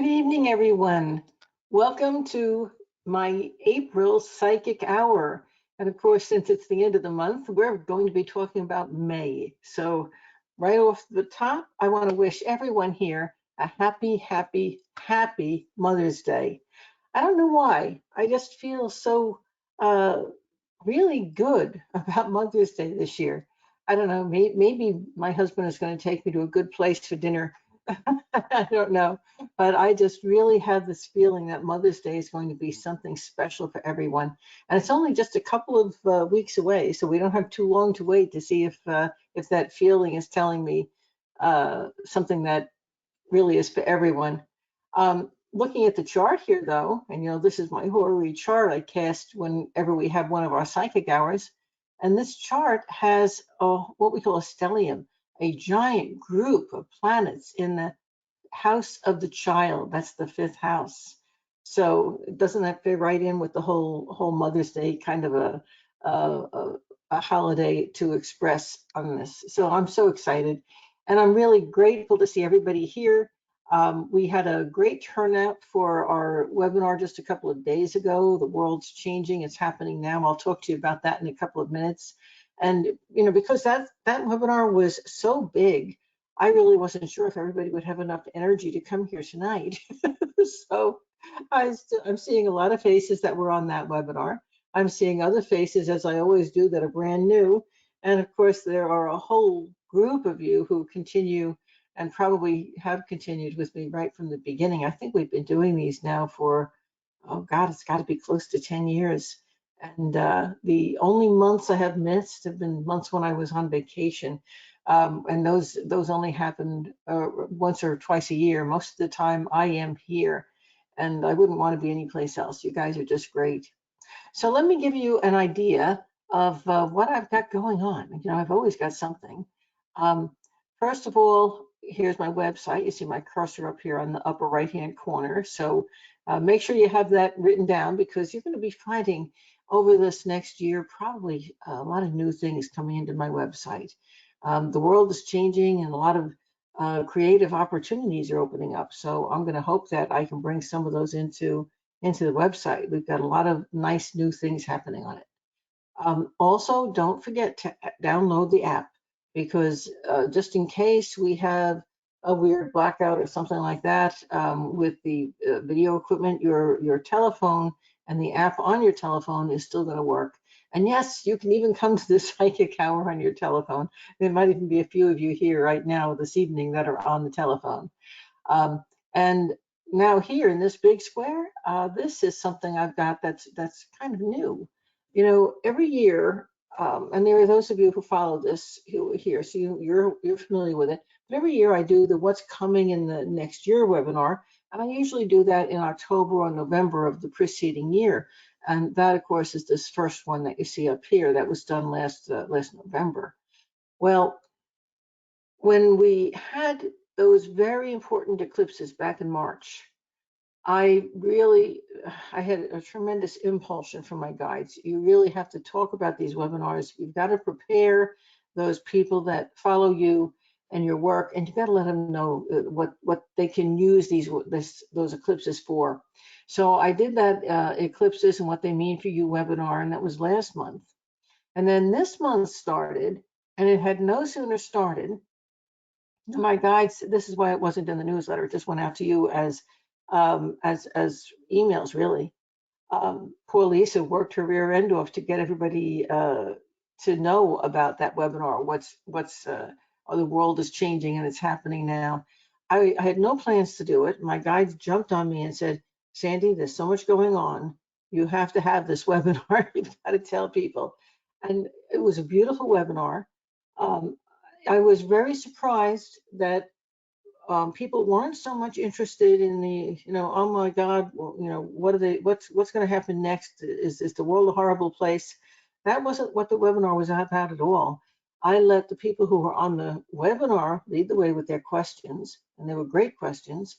Good evening, everyone. Welcome to my April Psychic Hour. And of course, since it's the end of the month, we're going to be talking about May. So right off the top, I want to wish everyone here a happy, happy, happy Mother's Day. I don't know why. I just feel so uh, really good about Mother's Day this year. I don't know. Maybe my husband is going to take me to a good place for dinner. I don't know, but I just really have this feeling that Mother's Day is going to be something special for everyone, and it's only just a couple of weeks away, so we don't have too long to wait to see if that feeling is telling me something that really is for everyone. Looking at the chart here, though, and this is my horary chart I cast whenever we have one of our psychic hours, and this chart has what we call a stellium, a giant group of planets in the house of the child. That's the fifth house. So doesn't that fit right in with the whole Mother's Day kind of a holiday to express on this? So I'm so excited, and I'm really grateful to see everybody here. We had a great turnout for our webinar just a couple of days ago. The world's changing. It's happening now. I'll talk to you about that in a couple of minutes. And because that webinar was so big, I really wasn't sure if everybody would have enough energy to come here tonight. So I'm seeing a lot of faces that were on that webinar. I'm seeing other faces, as I always do, that are brand new. And of course, there are a whole group of you who continue and probably have continued with me right from the beginning. I think we've been doing these now for, oh God, it's got to be close to 10 years. And the only months I have missed have been months when I was on vacation. And those only happened once or twice a year. Most of the time I am here, and I wouldn't want to be anyplace else. You guys are just great. So let me give you an idea of what I've got going on. I've always got something. First of all, here's my website. You see my cursor up here on the upper right-hand corner. So make sure you have that written down, because you're going to be finding over this next year probably a lot of new things coming into my website. The world is changing, and a lot of creative opportunities are opening up. So I'm going to hope that I can bring some of those into the website. We've got a lot of nice new things happening on it. Also, don't forget to download the app, because just in case we have a weird blackout or something like that with the video equipment, your telephone and the app on your telephone is still going to work. And yes, you can even come to the psychic hour on your telephone. There might even be a few of you here right now this evening that are on the telephone. And now here in this big square, this is something I've got that's kind of new. Every year, and there are those of you who follow this here, so you're familiar with it. But every year I do the What's Coming in the Next Year webinar, and I usually do that in October or November of the preceding year. And that, of course, is this first one that you see up here that was done last November. Well, when we had those very important eclipses back in March, I had a tremendous impulsion from my guides. You really have to talk about these webinars. You've got to prepare those people that follow you and your work, and you've got to let them know what they can use those eclipses for. So I did that eclipses and what they mean for you webinar, and that was last month. And then this month started, and it had no sooner started. My guides, this is why it wasn't in the newsletter, it just went out to you as emails, really. Poor Lisa worked her rear end off to get everybody to know about that webinar. The world is changing and it's happening now. I had no plans to do it. My guides jumped on me and said, Sandy, there's so much going on. You have to have this webinar. You've got to tell people. And it was a beautiful webinar. I was very surprised that people weren't so much interested in the, oh my God, well, what's going to happen next? Is the world a horrible place? That wasn't what the webinar was about at all. I let the people who were on the webinar lead the way with their questions, and they were great questions.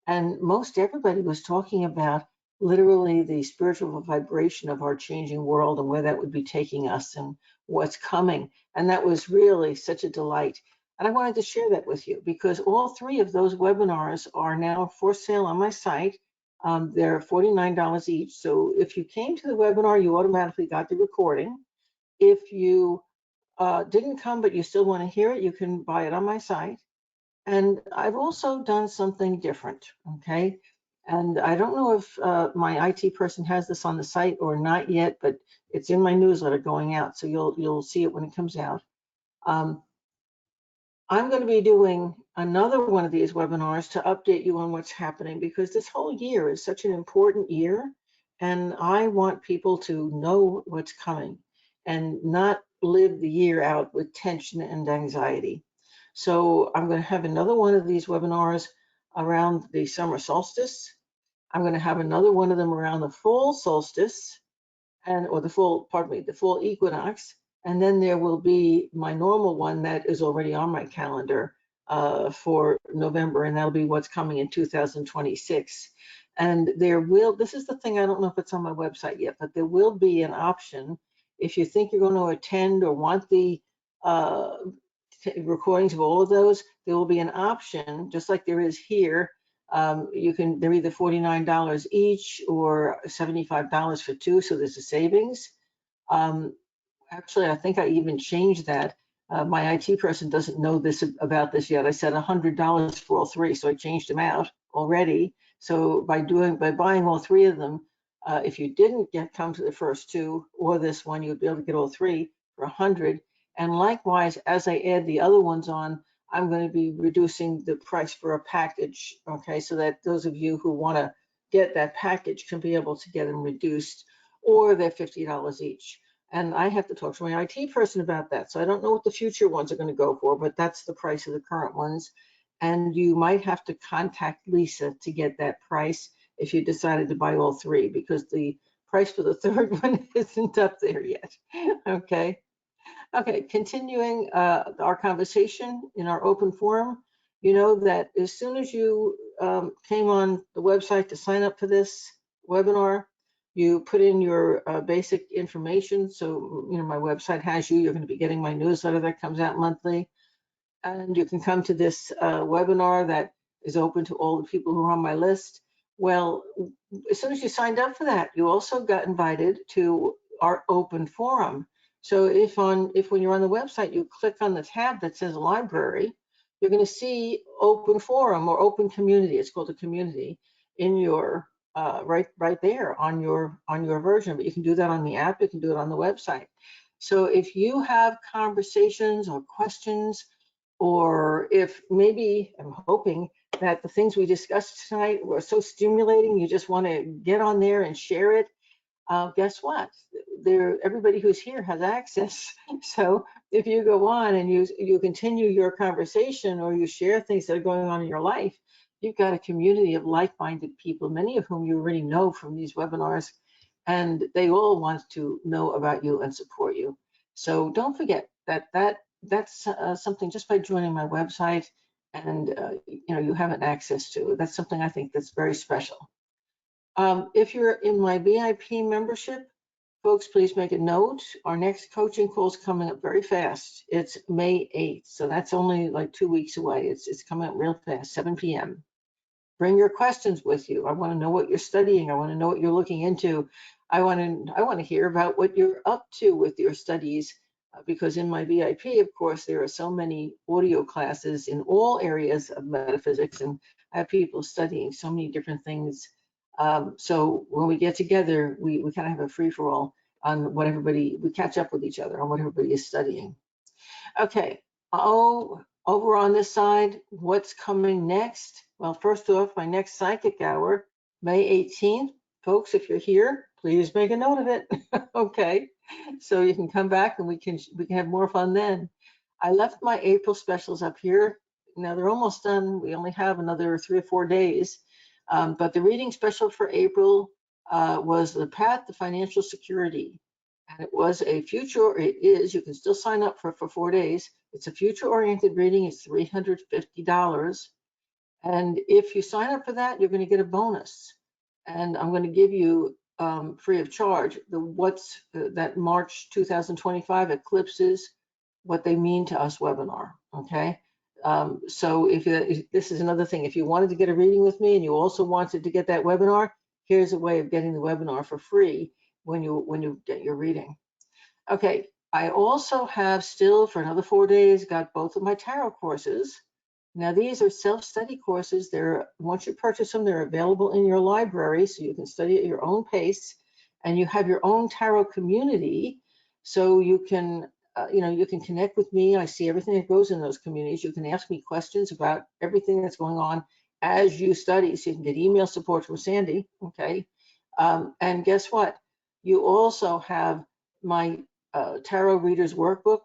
And most everybody was talking about literally the spiritual vibration of our changing world and where that would be taking us and what's coming. And that was really such a delight. And I wanted to share that with you because all three of those webinars are now for sale on my site. They're $49 each. So if you came to the webinar, you automatically got the recording. If you didn't come, but you still want to hear it, you can buy it on my site. And I've also done something different, okay? And I don't know if my IT person has this on the site or not yet, but it's in my newsletter going out, so you'll see it when it comes out. I'm going to be doing another one of these webinars to update you on what's happening because this whole year is such an important year, and I want people to know what's coming and not live the year out with tension and anxiety. So I'm going to have another one of these webinars around the summer solstice. I'm going to have another one of them around the fall solstice or the fall equinox. And then there will be my normal one that is already on my calendar for November, and that'll be what's coming in 2026. And this is the thing, I don't know if it's on my website yet, but there will be an option if you think you're going to attend or want the recordings of all of those, there will be an option, just like there is here. They're either $49 each or $75 for two, so there's a savings. Actually, I think I even changed that. My IT person doesn't know about this yet. I said $100 for all three, so I changed them out already. So by buying all three of them, if you didn't come to the first two or this one, you'd be able to get all three for $100. And likewise, as I add the other ones on, I'm going to be reducing the price for a package, okay, so that those of you who want to get that package can be able to get them reduced, or they're $50 each. And I have to talk to my IT person about that. So I don't know what the future ones are going to go for, but that's the price of the current ones. And you might have to contact Lisa to get that price if you decided to buy all three, because the price for the third one isn't up there yet. Okay. Okay, continuing our conversation in our open forum, you know that as soon as you came on the website to sign up for this webinar, you put in your basic information. So, you know, my website has you. You're going to be getting my newsletter that comes out monthly. And you can come to this webinar that is open to all the people who are on my list. Well, as soon as you signed up for that, you also got invited to our open forum. So if when you're on the website, you click on the tab that says library, you're going to see open forum or open community. It's called a community in your right there on your version. But you can do that on the app. You can do it on the website. So if you have conversations or questions, or if maybe, I'm hoping that the things we discussed tonight were so stimulating, you just want to get on there and share it, guess what? Everybody who's here has access. So if you go on and you continue your conversation or you share things that are going on in your life, you've got a community of like-minded people, many of whom you already know from these webinars, and they all want to know about you and support you. So don't forget that's something just by joining my website, and you know, you have an access to. That's something I think that's very special. If you're in my VIP membership, folks, please make a note. Our next coaching call is coming up very fast. It's May 8th, so that's only like 2 weeks away. It's coming up real fast, 7 p.m. Bring your questions with you. I want to know what you're studying. I want to know what you're looking into. I want to hear about what you're up to with your studies, because in my VIP, of course, there are so many audio classes in all areas of metaphysics, and I have people studying so many different things. So when we get together, we kind of have a free-for-all on what we catch up with each other on what everybody is studying. Okay, over on this side, what's coming next? Well, first off, my next psychic hour, May 18th. Folks, if you're here, please make a note of it. Okay, so you can come back and we can have more fun then. I left my April specials up here. Now they're almost done. We only have another 3 or 4 days. But the reading special for April was The Path to Financial Security. And it is, you can still sign up for 4 days. It's a future-oriented reading. It's $350. And if you sign up for that, you're going to get a bonus. And I'm going to give you, free of charge, that March 2025 eclipses, what they mean to us webinar, okay? So if this is another thing, if you wanted to get a reading with me and you also wanted to get that webinar, here's a way of getting the webinar for free when you get your reading. Okay, I also have still for another 4 days got both of my tarot courses. Now these are self-study courses. Once you purchase them, they're available in your library so you can study at your own pace, and you have your own tarot community so you can you can connect with me. I see everything that goes in those communities. You can ask me questions about everything that's going on as you study, so you can get email support from Sandy. Okay, and guess what? You also have my tarot readers workbook,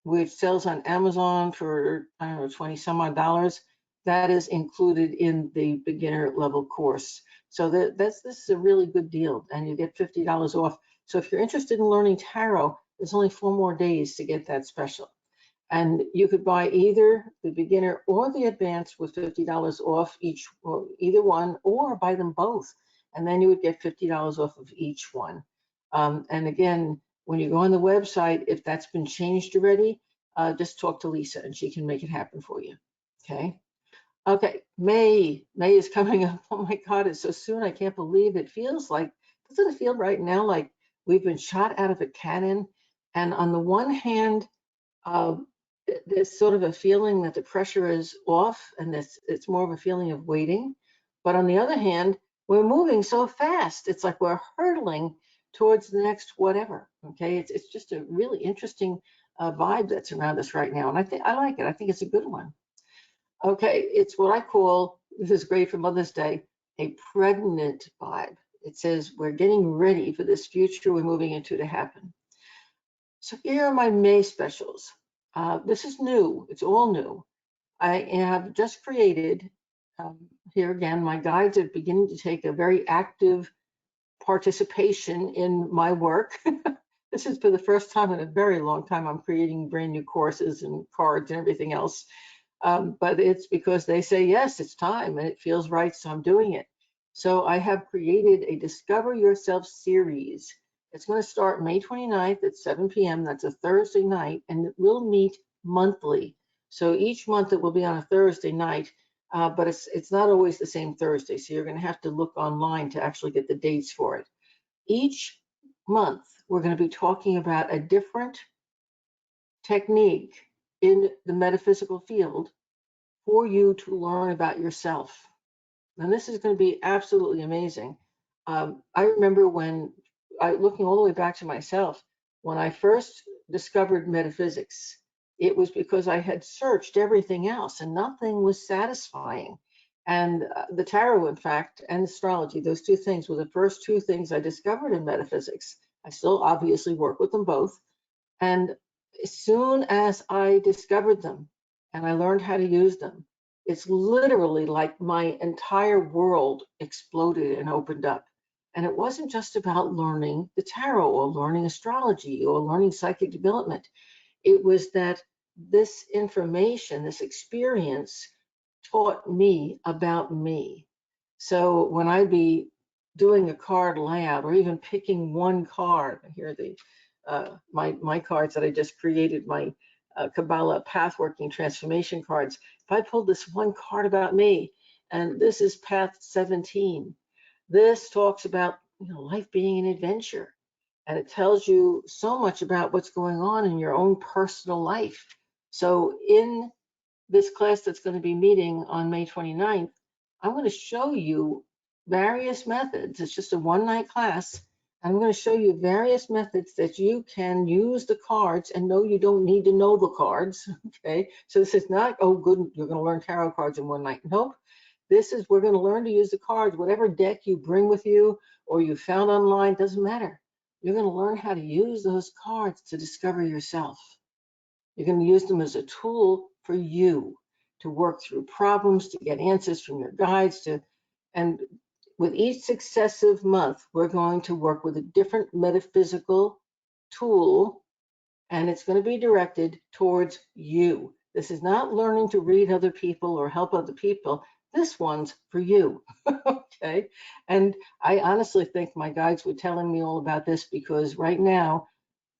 which sells on Amazon for, I don't know, 20 some odd dollars. That is included in the beginner level course. So this is a really good deal, and you get $50 off. So if you're interested in learning tarot, there's only 4 more days to get that special. And you could buy either the beginner or the advanced with $50 off each, or either one, or buy them both. And then you would get $50 off of each one. And again, when you go on the website, if that's been changed already, just talk to Lisa and she can make it happen for you. Okay. Okay. May is coming up. Oh my God, it's so soon. I can't believe it. Doesn't it feel right now like we've been shot out of a cannon? And on the one hand, uh, there's sort of a feeling that the pressure is off, and it's more of a feeling of waiting. But on the other hand, we're moving so fast. It's like we're hurtling towards the next whatever. Okay, it's just a really interesting vibe that's around us right now, and I like it. I think it's a good one. Okay, it's what I call, this is great for Mother's Day, a pregnant vibe. It says we're getting ready for this future we're moving into to happen. So here are my May specials. This is new. It's all new. I have just created, here again, my guides are beginning to take a very active participation in my work. This is for the first time in a very long time. I'm creating brand new courses and cards and everything else. But it's because they say, yes, it's time and it feels right, so I'm doing it. So I have created a Discover Yourself series. It's going to start May 29th at 7 p.m. That's a Thursday night, and it will meet monthly. So each month it will be on a Thursday night, but it's not always the same Thursday. So you're going to have to look online to actually get the dates for it. Each month we're going to be talking about a different technique in the metaphysical field for you to learn about yourself. And this is going to be absolutely amazing. I remember looking all the way back to myself, when I first discovered metaphysics, it was because I had searched everything else and nothing was satisfying. And the tarot, in fact, and astrology, those two things were the first two things I discovered in metaphysics. I still obviously work with them both. And as soon as I discovered them and I learned how to use them, it's literally like my entire world exploded and opened up. And it wasn't just about learning the tarot or learning astrology or learning psychic development. It was that this information, this experience taught me about me. So when I'd be doing a card layout or even picking one card, here are the my cards that I just created, my Kabbalah Pathworking Transformation cards. If I pulled this one card about me, and this is Path 17, this talks about life being an adventure, and it tells you so much about what's going on in your own personal life. So in this class that's going to be meeting on May 29th, I'm going to show you various methods. It's just a one-night class. I'm going to show you various methods that you can use the cards, and no, you don't need to know the cards. Okay, so this is not, oh, good, you're going to learn tarot cards in one night. Nope. This is, we're going to learn to use the cards. Whatever deck you bring with you or you found online, doesn't matter. You're going to learn how to use those cards to discover yourself. You're going to use them as a tool for you to work through problems, to get answers from your guides, and with each successive month, we're going to work with a different metaphysical tool, and it's going to be directed towards you. This is not learning to read other people or help other people. This one's for you. Okay. And I honestly think my guides were telling me all about this because right now,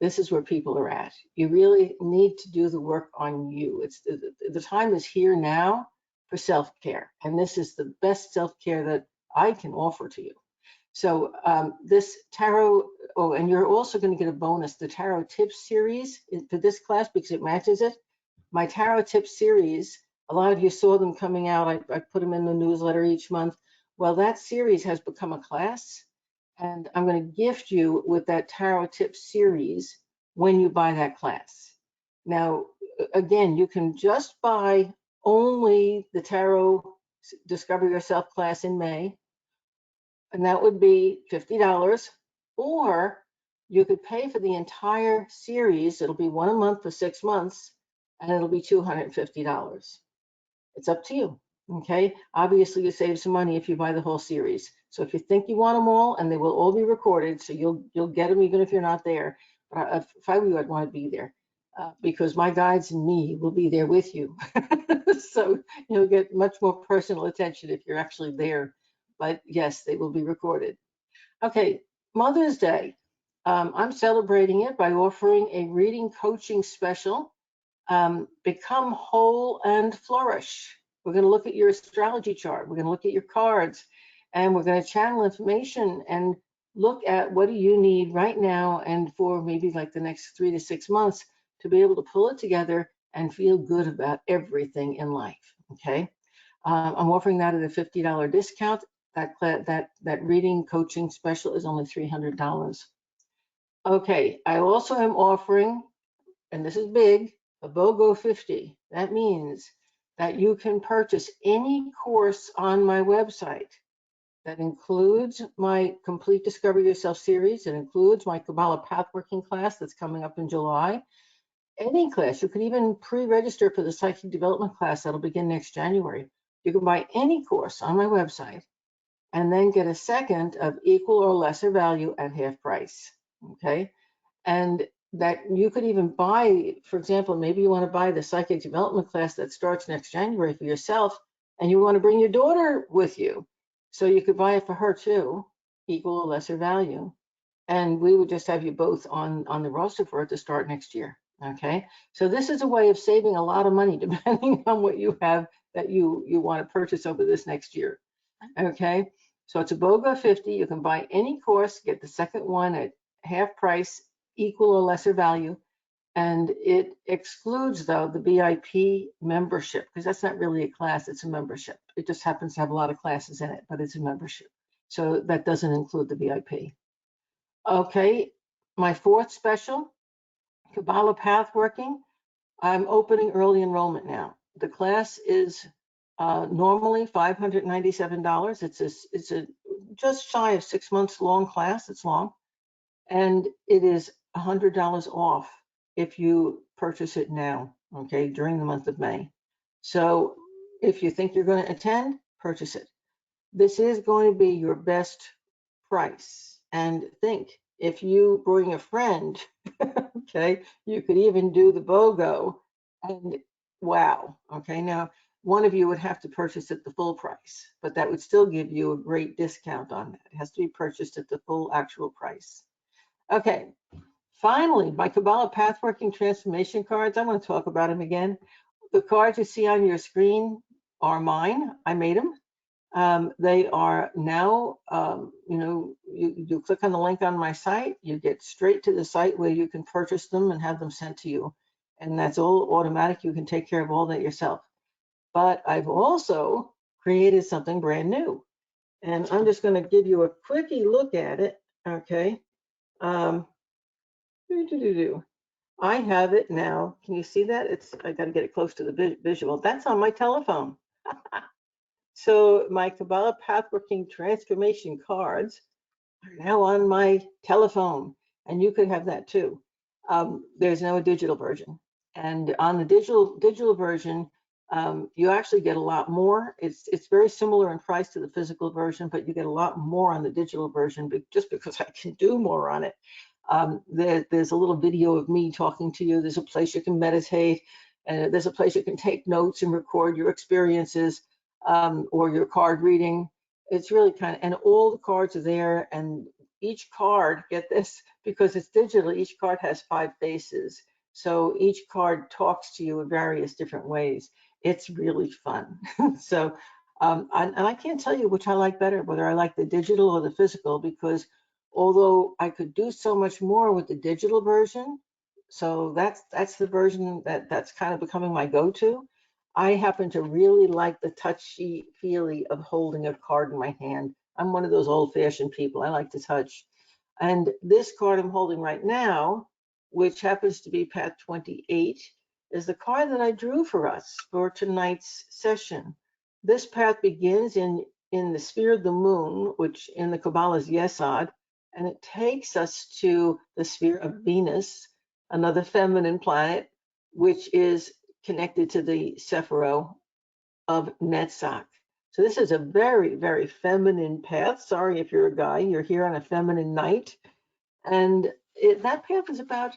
this is where people are at. You really need to do the work on you. It's the time is here now for self-care, and this is the best self-care that I can offer to you. So this tarot, oh, and you're also going to get a bonus, the Tarot Tips series for this class because it matches it. My Tarot Tips series, a lot of you saw them coming out. I put them in the newsletter each month. Well, that series has become a class, and I'm going to gift you with that Tarot Tips series when you buy that class. Now, again, you can just buy only the Tarot Discover Yourself class in May, and that would be $50, or you could pay for the entire series. It'll be one a month for 6 months, and it'll be $250. It's up to you. Okay. Obviously, you save some money if you buy the whole series. So if you think you want them all, and they will all be recorded, so you'll get them even if you're not there. But if I were you, I'd want to be there because my guides and me will be there with you. So you'll get much more personal attention if you're actually there. But yes, they will be recorded. Okay, Mother's Day. I'm celebrating it by offering a reading coaching special. Become whole and flourish. We're going to look at your astrology chart. We're going to look at your cards, and we're going to channel information and look at what do you need right now and for maybe like the next 3 to 6 months to be able to pull it together and feel good about everything in life. Okay, I'm offering that at a $50 discount. That reading coaching special is only $300. Okay, I also am offering, and this is big, a BOGO 50. That means that you can purchase any course on my website. That includes my Complete Discover Yourself series. It includes my Kabbalah Pathworking class that's coming up in July. Any class. You can even pre-register for the Psychic Development class that'll begin next January. You can buy any course on my website and then get a second of equal or lesser value at half price. Okay. And that you could even buy, for example, maybe you want to buy the Psychic Development class that starts next January for yourself, and you want to bring your daughter with you. So you could buy it for her too, equal or lesser value. And we would just have you both on the roster for it to start next year. Okay. So this is a way of saving a lot of money depending on what you have that you want to purchase over this next year. Okay. So it's a BOGO 50. You can buy any course, get the second one at half price, equal or lesser value. And it excludes, though, the VIP membership, because that's not really a class, it's a membership. It just happens to have a lot of classes in it, but it's a membership. So that doesn't include the VIP. Okay, my fourth special, Kabbalah Pathworking. I'm opening early enrollment now. The class is normally $597. It's a just shy of 6 months long class. It's long, and it is $100 off if you purchase it now. Okay, during the month of May. So if you think you're going to attend, purchase it. This is going to be your best price. And think, if you bring a friend, okay, you could even do the BOGO, and wow. Okay, now one of you would have to purchase at the full price, but that would still give you a great discount on that. It has to be purchased at the full actual price. Okay, finally, my Kabbalah Pathworking Transformation cards. I want to talk about them again. The cards you see on your screen are mine. I made them. They are now, you click on the link on my site, you get straight to the site where you can purchase them and have them sent to you. And that's all automatic. You can take care of all that yourself. But I've also created something brand new. And I'm just going to give you a quickie look at it. Okay. I have it now. Can you see that? I got to get it close to the visual. That's on my telephone. So my Kabbalah Pathworking Transformation cards are now on my telephone, and you could have that too. There's no digital version, and on the digital version, you actually get a lot more. It's very similar in price to the physical version, but you get a lot more on the digital version just because I can do more on it. There's a little video of me talking to you. There's a place you can meditate, and there's a place you can take notes and record your experiences or your card reading. It's really and all the cards are there, and each card, get this, because it's digital, each card has 5 faces. So each card talks to you in various different ways. It's really fun. So, and I can't tell you which I like better, whether I like the digital or the physical, because although I could do so much more with the digital version, so that's the version that's kind of becoming my go-to. I happen to really like the touchy feely of holding a card in my hand. I'm one of those old-fashioned people. I like to touch. And this card I'm holding right now, which happens to be Path 28, is the card that I drew for us for tonight's session. This path begins in the sphere of the moon, which in the Kabbalah is Yesod, and it takes us to the sphere of Venus, another feminine planet, which is connected to the Sephiro of Netzach. So this is a very, very feminine path. Sorry if you're a guy, you're here on a feminine night. And that path is about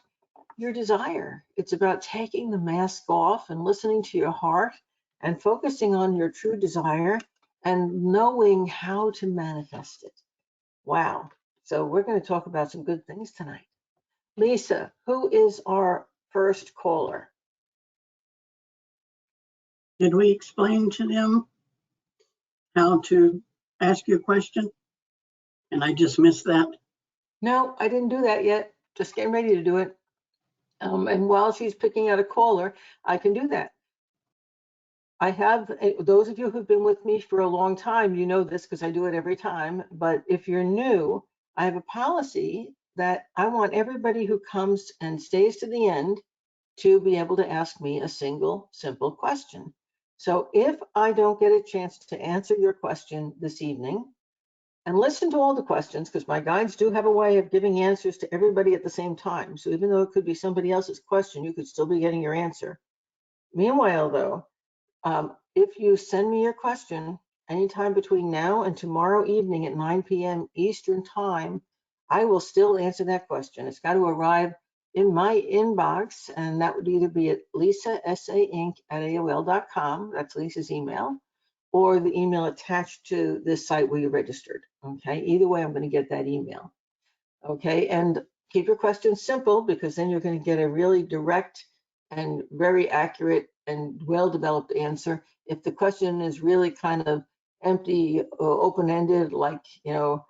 your desire. It's about taking the mask off and listening to your heart and focusing on your true desire and knowing how to manifest it. Wow. So we're going to talk about some good things tonight. Lisa, who is our first caller? Did we explain to them how to ask you a question? And I just missed that. No, I didn't do that yet. Just getting ready to do it. And while she's picking out a caller, I can do that. I have, those of you who've been with me for a long time, you know this because I do it every time. But if you're new, I have a policy that I want everybody who comes and stays to the end to be able to ask me a single, simple question. So if I don't get a chance to answer your question this evening, and listen to all the questions, because my guides do have a way of giving answers to everybody at the same time. So even though it could be somebody else's question, you could still be getting your answer. Meanwhile, though, if you send me your question anytime between now and tomorrow evening at 9 p.m. Eastern time, I will still answer that question. It's got to arrive in my inbox, and that would either be at lisasainc@aol.com. That's Lisa's email, or the email attached to this site where you registered. Okay, either way, I'm going to get that email. Okay, and keep your questions simple, because then you're going to get a really direct and very accurate and well-developed answer. If the question is really kind of empty or open-ended, like, am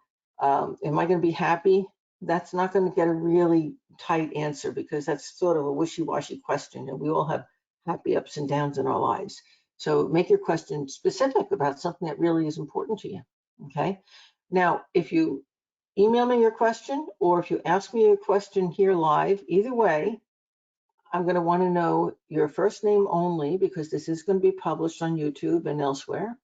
I going to be happy? That's not going to get a really tight answer, because that's sort of a wishy-washy question, and we all have happy ups and downs in our lives. So make your question specific about something that really is important to you. Okay. Now, if you email me your question, or if you ask me a question here live, either way, I'm going to want to know your first name only, because this is going to be published on YouTube and elsewhere.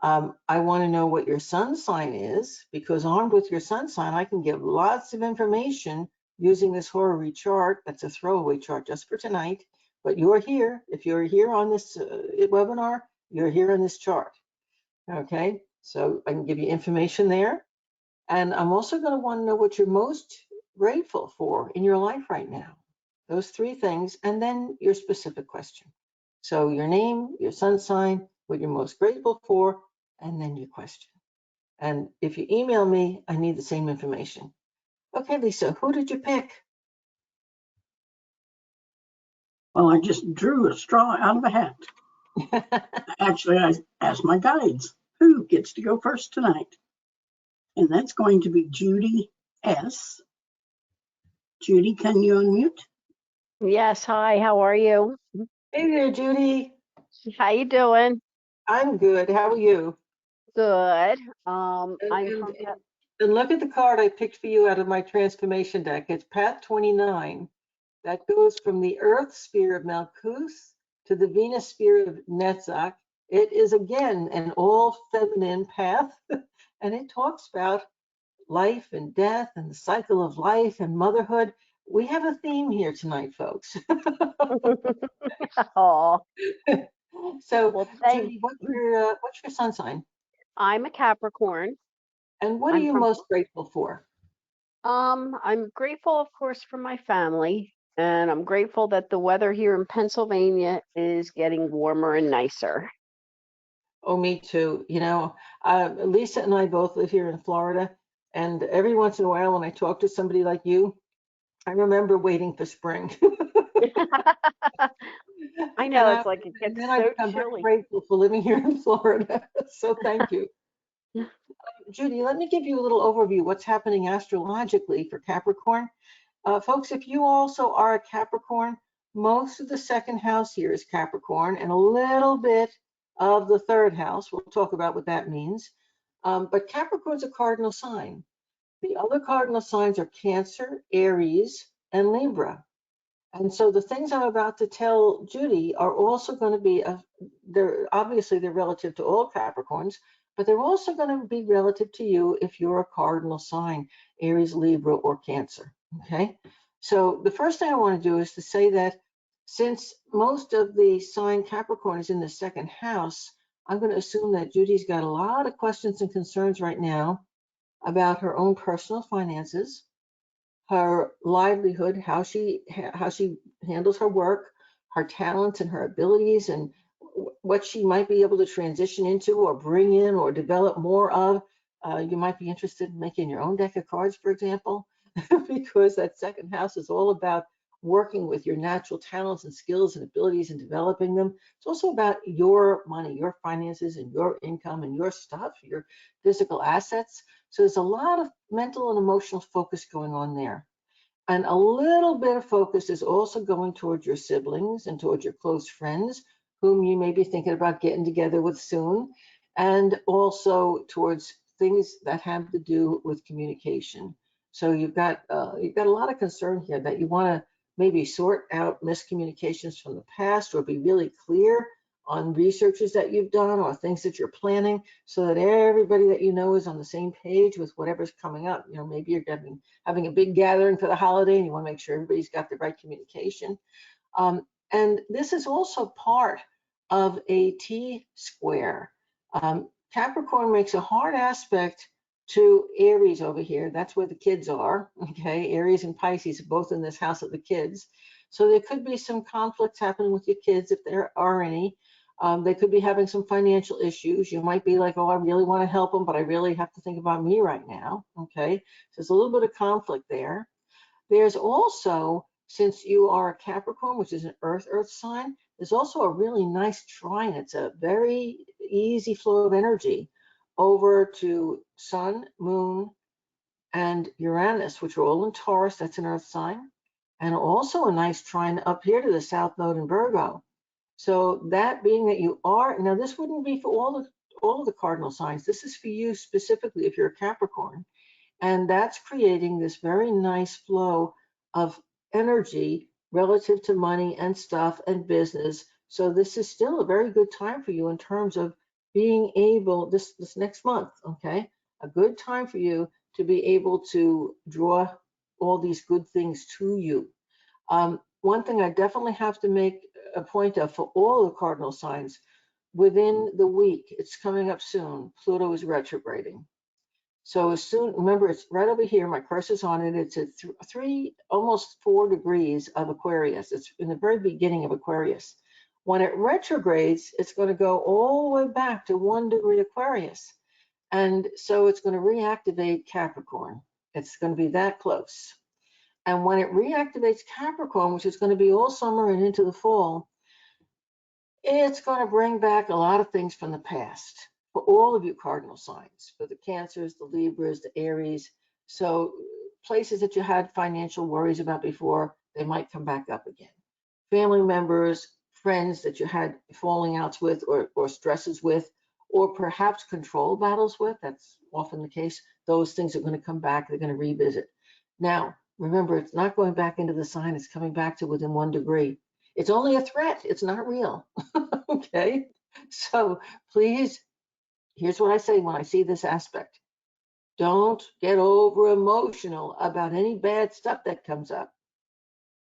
I want to know what your sun sign is, because armed with your sun sign, I can give lots of information using this horary chart. That's a throwaway chart just for tonight. But you're here. If you're here on this webinar, you're here in this chart. Okay, so I can give you information there. And I'm also going to want to know what you're most grateful for in your life right now. Those 3 things, and then your specific question. So your name, your sun sign, what you're most grateful for, and then your question. And if you email me, I need the same information. Okay, Lisa, who did you pick? Well, I just drew a straw out of a hat. Actually, I asked my guides, who gets to go first tonight? And that's going to be Judy S. Judy, can you unmute? Yes, hi, how are you? Hey there, Judy. How you doing? I'm good. How are you? Good. And, I'm and, from and look at the card I picked for you out of my transformation deck. It's Path 29. That goes from the Earth sphere of Malkuth to the Venus sphere of Netzach. It is again an all feminine path, and it talks about life and death and the cycle of life and motherhood. We have a theme here tonight, folks. Oh, So, well, thank Judy, what's your sun sign, I'm a Capricorn. and what are I'm you from most grateful for? I'm grateful, of course, for my family, and I'm grateful that the weather here in Pennsylvania is getting warmer and nicer. Oh, me too. Lisa and I both live here in Florida, And every once in a while, when I talk to somebody like you, I remember waiting for spring. I And know, I it's like it and gets then I so become very chilly. grateful for living here in Florida. So thank you. Judy, let me give you a little overview what's happening astrologically for Capricorn. Folks, if you also are a Capricorn, most of the second house here is Capricorn and a little bit of the third house. We'll talk about what that means. But Capricorn's a cardinal sign. The other cardinal signs are Cancer, Aries, and Libra. And so the things I'm about to tell Judy are also going to be, they're obviously they're relative to all Capricorns, but they're also going to be relative to you if you're a cardinal sign, Aries, Libra, or Cancer. Okay. So the first thing I want to do is to say that since most of the sign Capricorn is in the second house, I'm going to assume that Judy's got a lot of questions and concerns right now about her own personal finances, her livelihood, how she handles her work, her talents and her abilities, and what she might be able to transition into or bring in or develop more of. You might be interested in making your own deck of cards, for example, because that second house is all about working with your natural talents and skills and abilities and developing them. It's also about your money, your finances, and your income and your stuff, your physical assets. So there's a lot of mental and emotional focus going on there. And a little bit of focus is also going towards your siblings and towards your close friends, whom you may be thinking about getting together with soon, and also towards things that have to do with communication. So you've got a lot of concern here that you want to maybe sort out miscommunications from the past or be really clear on researches that you've done or things that you're planning so that everybody that you know is on the same page with whatever's coming up. Maybe you're having a big gathering for the holiday and you want to make sure everybody's got the right communication. And this is also part of a T square. Capricorn makes a hard aspect to Aries over here. That's where the kids are. Okay, Aries and Pisces are both in this house of the kids. So there could be some conflicts happening with your kids if there are any. They could be having some financial issues. You might be like, oh, I really want to help them, but I really have to think about me right now. Okay, so there's a little bit of conflict there. There's also, since you are a Capricorn, which is an earth sign, there's also a really nice trine. It's a very easy flow of energy over to Sun, Moon, and Uranus, which are all in Taurus. That's an earth sign. And also a nice trine up here to the South Node in Virgo. So that being that you are, now this wouldn't be for all of the cardinal signs. This is for you specifically if you're a Capricorn. And that's creating this very nice flow of energy relative to money and stuff and business. So this is still a very good time for you in terms of being able, this next month, okay? A good time for you to be able to draw all these good things to you. One thing I definitely have to make a point of for all the cardinal signs, within the week, it's coming up soon, Pluto is retrograding. So as soon, remember, it's right over here. My cursor's on it. It's at almost 4 degrees of Aquarius. It's in the very beginning of Aquarius. When it retrogrades, it's going to go all the way back to 1 degree Aquarius. And so it's going to reactivate Capricorn. It's going to be that close. And when it reactivates Capricorn, which is going to be all summer and into the fall, it's going to bring back a lot of things from the past for all of you cardinal signs, for the Cancers, the Libras, the Aries. So places that you had financial worries about before, they might come back up again. Family members, friends that you had falling outs with or stresses with, or perhaps control battles with, that's often the case. Those things are going to come back, they're going to revisit. Now, remember, it's not going back into the sign, it's coming back to within 1 degree. It's only a threat, it's not real. Okay, so please, here's what I say when I see this aspect. Don't get over emotional about any bad stuff that comes up.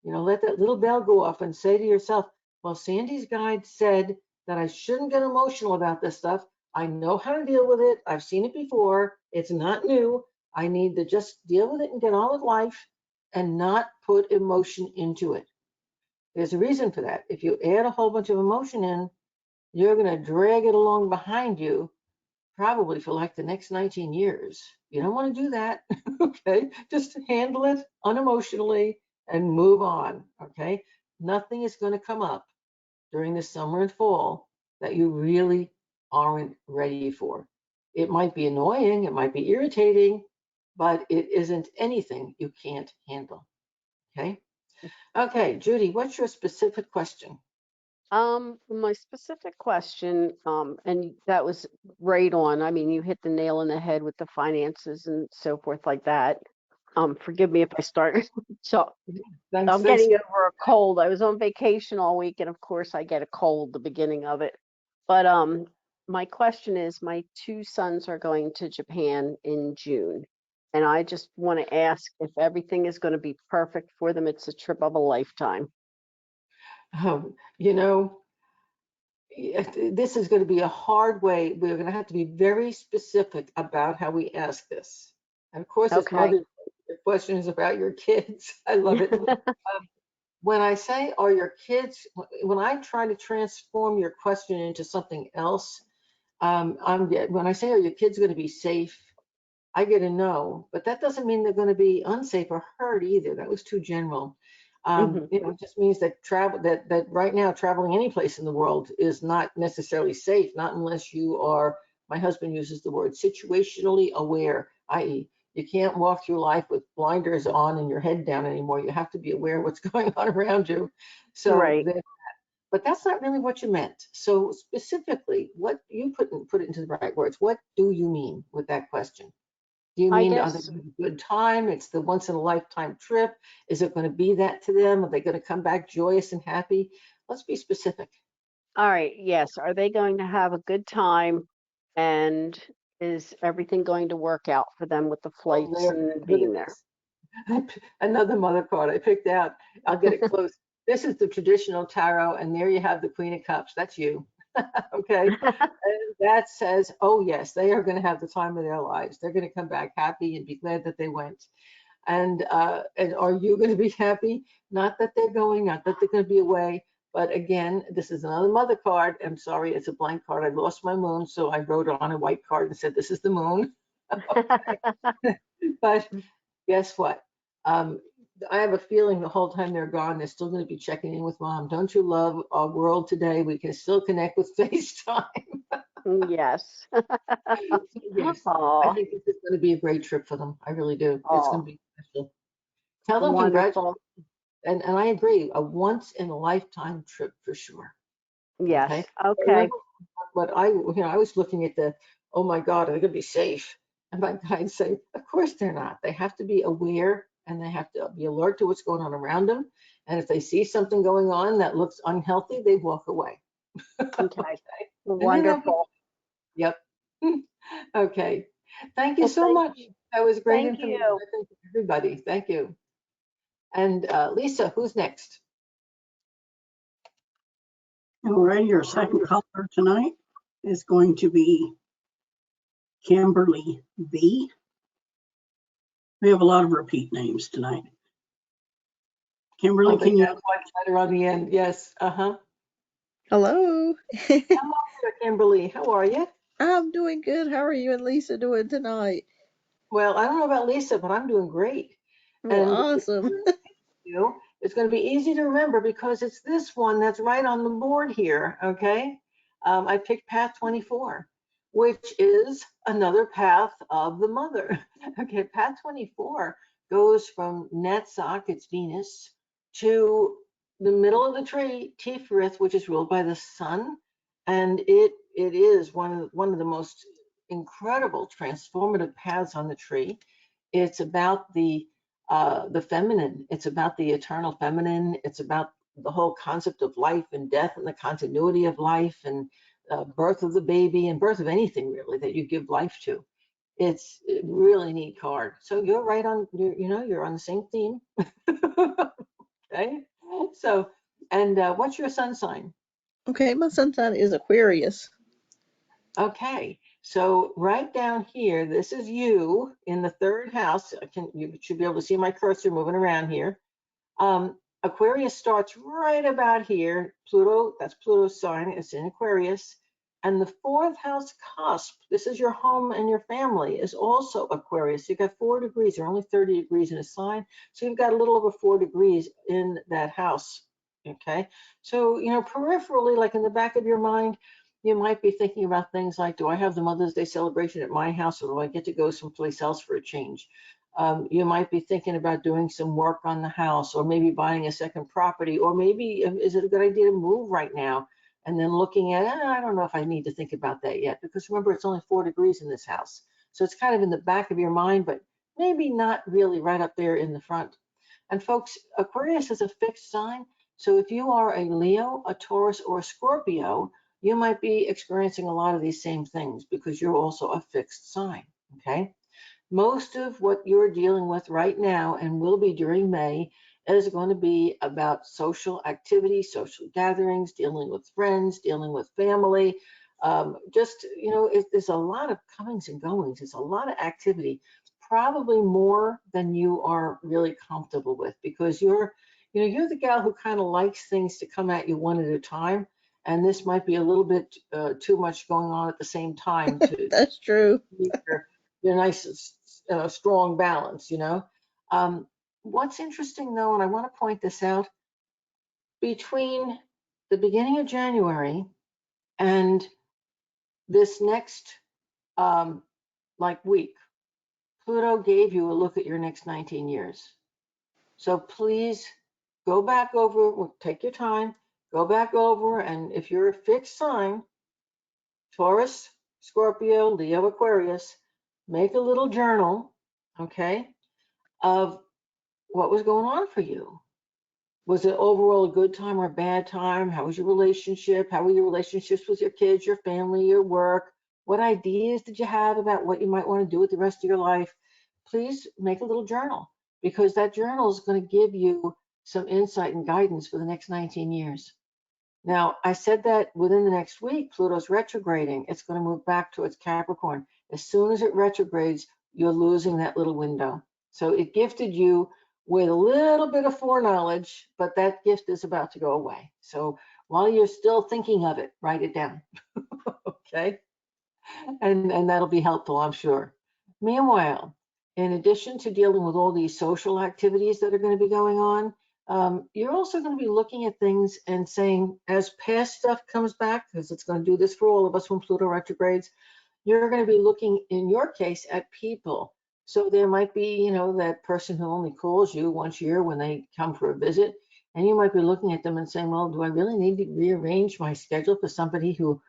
Let that little bell go off and say to yourself, well, Sandy's guide said that I shouldn't get emotional about this stuff. I know how to deal with it. I've seen it before. It's not new. I need to just deal with it and get on with life and not put emotion into it. There's a reason for that. If you add a whole bunch of emotion in, you're going to drag it along behind you probably for like the next 19 years. You don't want to do that. Okay, just handle it unemotionally and move on. Okay, nothing is going to come up during the summer and fall that you really aren't ready for. It might be annoying, it might be irritating, but it isn't anything you can't handle. Okay. Okay, Judy, what's your specific question? My specific question, and that was right on. I mean, you hit the nail on the head with the finances and so forth like that. Forgive me if I start. So Thanks, I'm thanks. getting over a cold. I was on vacation all week, and of course, I get a cold the beginning of it. But my question is, my two sons are going to Japan in June, and I just want to ask if everything is going to be perfect for them. It's a trip of a lifetime. You know, this is going to be a hard way. We're going to have to be very specific about how we ask this. And of course, as Okay. mother, the question is about your kids. I love it. When I say, are your kids, when I try to transform your question into something else, when I say, are your kids going to be safe? I get a no, but that doesn't mean they're going to be unsafe or hurt either. That was too general. Hmm. It just means that that right now traveling any place in the world is not necessarily safe, not unless you are, my husband uses the word situationally aware, i.e., you can't walk through life with blinders on and your head down anymore. You have to be aware of what's going on around you. So, Right. but that's not really what you meant. So specifically, what you put it into the right words. What do you mean with that question? Do you I mean, are they guess, going to have a good time? It's the once in a lifetime trip. Is it going to be that to them? Are they going to come back joyous and happy? Let's be specific. all right, yes. Are they going to have a good time? And is everything going to work out for them with the Oh, flights there, and look being at there? this. Another mother card I picked out. I'll get it close. This is the traditional tarot, and there you have the Queen of Cups. That's you. Okay. And that says, oh, yes, they are going to have the time of their lives. They're going to come back happy and be glad that they went. And are you going to be happy? Not that they're going, not that they're going to be away. But again, this is another mother card. I'm sorry, it's a blank card. I lost my moon, so I wrote on a white card and said, this is the moon. But guess what? Um, I have a feeling the whole time they're gone, they're still going to be checking in with mom. Don't you love our world today? We can still connect with FaceTime. Yes. So yes, I Oh, think this is going to be a great trip for them. I really do. It's going oh, to be special. Tell them congratulations. wonderful. And I agree, a once in a lifetime trip for sure. Okay. Yes. I Okay. remember what I was looking at oh my God, are they going to be safe? And my guides say, of course they're not. They have to be aware and they have to be alert to what's going on around them. And if they see something going on that looks unhealthy, they walk away. Okay. Okay. And then they'll be, Wonderful. yep. Okay. Thank you Well, so thank much. you. That was great Thank information. you. I think for everybody. Thank you. And Lisa, who's next? All right, your second caller tonight is going to be Kimberly B. We have a lot of repeat names tonight. Oh, Kimberly, they can you? got one letter on the end. Yes. Uh-huh. Hello. Hello there, Kimberly. How are you? I'm doing good. How are you and Lisa doing tonight? Well, I don't know about Lisa, but I'm doing great. Well, And awesome. it's going to be easy to remember because it's this one that's right on the board here. Okay. I picked path 24, which is another path of the mother. Okay. Path 24 goes from Netzach, it's Venus, to the middle of the tree, Tiferet, which is ruled by the sun. And it is one of the most incredible transformative paths on the tree. It's about the feminine. It's about the eternal feminine. It's about the whole concept of life and death and the continuity of life and birth of the baby and birth of anything really that you give life to. It's a really neat card. So you're right on, you're on the same theme. Okay. So, and what's your sun sign? Okay, my sun sign is Aquarius. Okay. So right down here, this is you in the third house. You should be able to see my cursor moving around here. Aquarius starts right about here. Pluto, that's Pluto's sign. It's in Aquarius. And the fourth house cusp, this is your home and your family, is also Aquarius. You've got 4 degrees, there are only 30 degrees in a sign. So you've got a little over 4 degrees in that house. Okay. So, peripherally, like in the back of your mind, you might be thinking about things like, do I have the Mother's Day celebration at my house, or do I get to go someplace else for a change? You might be thinking about doing some work on the house, or maybe buying a second property, or maybe is it a good idea to move right now? And then looking at, I don't know if I need to think about that yet, because remember, it's only 4 degrees in this house. So it's kind of in the back of your mind, but maybe not really right up there in the front. And folks, Aquarius is a fixed sign. So if you are a Leo, a Taurus, or a Scorpio, you might be experiencing a lot of these same things because you're also a fixed sign, okay? Most of what you're dealing with right now and will be during May is going to be about social activity, social gatherings, dealing with friends, dealing with family. There's a lot of comings and goings. It's a lot of activity, probably more than you are really comfortable with, because you're the gal who kind of likes things to come at you one at a time. And this might be a little bit too much going on at the same time to That's true. keep your nice, strong balance, What's interesting though, and I want to point this out, between the beginning of January and this next week, Pluto gave you a look at your next 19 years. So please go back over, take your time, go back over, and if you're a fixed sign, Taurus, Scorpio, Leo, Aquarius, make a little journal, okay, of what was going on for you. Was it overall a good time or a bad time? How was your relationship? How were your relationships with your kids, your family, your work? What ideas did you have about what you might want to do with the rest of your life? Please make a little journal, because that journal is going to give you some insight and guidance for the next 19 years. Now, I said that within the next week, Pluto's retrograding. It's going to move back towards Capricorn. As soon as it retrogrades, you're losing that little window. So it gifted you with a little bit of foreknowledge, but that gift is about to go away. So while you're still thinking of it, write it down. Okay? And that'll be helpful, I'm sure. Meanwhile, in addition to dealing with all these social activities that are going to be going on, you're also going to be looking at things and saying, as past stuff comes back, because it's going to do this for all of us when Pluto retrogrades, you're going to be looking, in your case, at people. So there might be, that person who only calls you once a year when they come for a visit, and you might be looking at them and saying, well, do I really need to rearrange my schedule for somebody who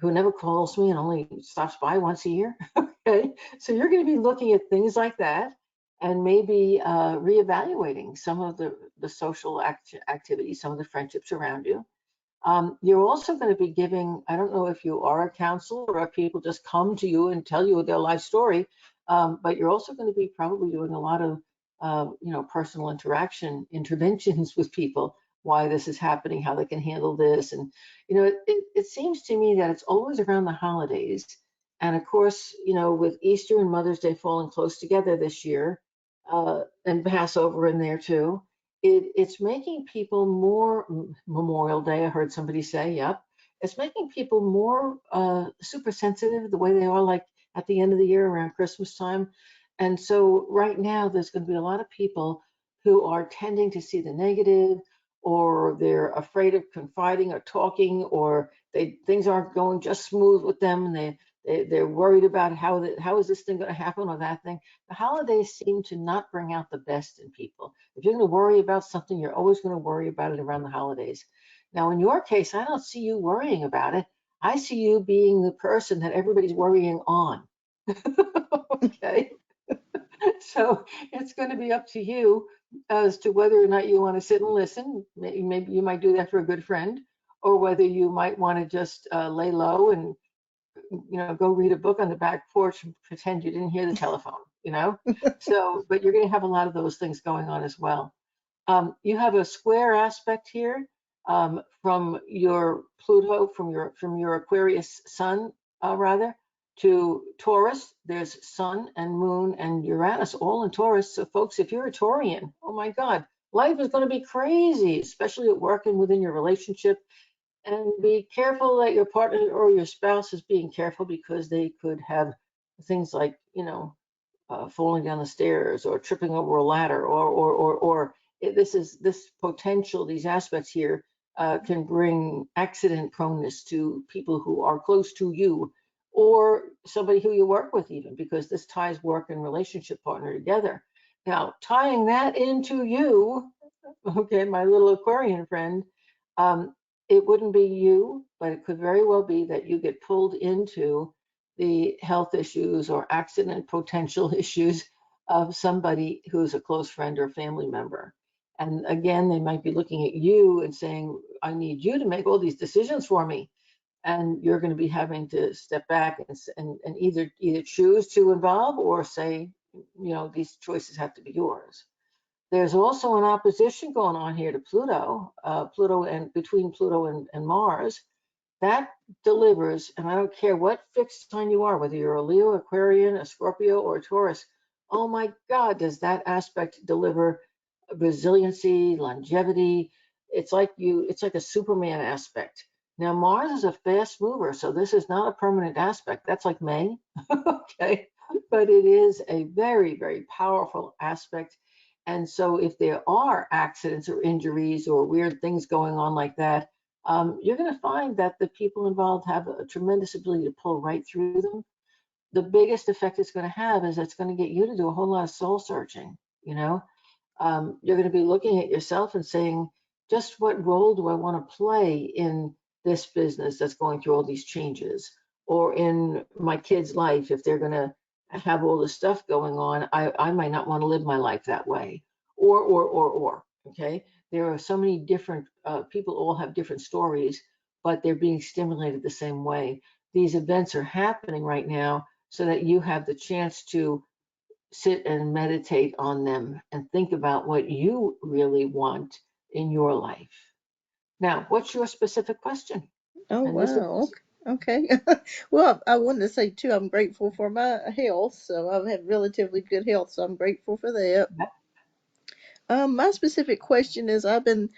never calls me and only stops by once a year? Okay, so you're going to be looking at things like that, and maybe reevaluating some of the social activities, some of the friendships around you. You're also going to be giving, I don't know if you are a counselor or if people just come to you and tell you their life story, but you're also going to be probably doing a lot of, personal interventions with people, why this is happening, how they can handle this. And, it seems to me that it's always around the holidays. And of course, with Easter and Mother's Day falling close together this year, and Passover in there too, it's making people more, Memorial Day, I heard somebody say, yep. It's making people more super sensitive the way they are, like at the end of the year around Christmas time. And so right now there's going to be a lot of people who are tending to see the negative, or they're afraid of confiding or talking, or things aren't going just smooth with them, and they're worried about how is this thing going to happen or that thing. The holidays seem to not bring out the best in people. If you're going to worry about something, you're always going to worry about it around the holidays. Now, in your case, I don't see you worrying about it. I see you being the person that everybody's worrying on. Okay. So it's going to be up to you as to whether or not you want to sit and listen. Maybe you might do that for a good friend, or whether you might want to just lay low and go read a book on the back porch and pretend you didn't hear the telephone. So, but you're going to have a lot of those things going on as well. You have a square aspect here from your Pluto, from your Aquarius sun, rather, to Taurus. There's Sun and Moon and Uranus all in Taurus. So, folks, if you're a Taurian, oh my God, life is going to be crazy, especially at work and within your relationship. And be careful that your partner or your spouse is being careful, because they could have things like, falling down the stairs or tripping over a ladder, this potential, these aspects here can bring accident proneness to people who are close to you, or somebody who you work with even, because this ties work and relationship partner together. Now, tying that into you, okay, my little Aquarian friend, um, it wouldn't be you, but it could very well be that you get pulled into the health issues or accident potential issues of somebody who's a close friend or family member. And again, they might be looking at you and saying, I need you to make all these decisions for me. And you're going to be having to step back and either choose to involve or say, these choices have to be yours. There's also an opposition going on here to Pluto, Pluto and between Pluto and Mars. That delivers, and I don't care what fixed sign you are, whether you're a Leo, Aquarian, a Scorpio, or a Taurus. Oh my God, does that aspect deliver resiliency, longevity? It's like a Superman aspect. Now, Mars is a fast mover, so this is not a permanent aspect. That's like May, okay? But it is a very, very powerful aspect. And so if there are accidents or injuries or weird things going on like that, you're going to find that the people involved have a tremendous ability to pull right through them. The biggest effect it's going to have is it's going to get you to do a whole lot of soul searching. You know, you're going to be looking at yourself and saying, just what role do I want to play in this business that's going through all these changes, or in my kid's life if they're going to have all this stuff going on? I might not want to live my life that way, or. Okay, there are so many different people, all have different stories, but they're being stimulated the same way. These events are happening right now so that you have the chance to sit and meditate on them and think about what you really want in your life. Now, what's your specific question? Oh, And this wow. is, Okay. Well, I wanted to say too, I'm grateful for my health. So I've had relatively good health. So I'm grateful for that. My specific question is I've been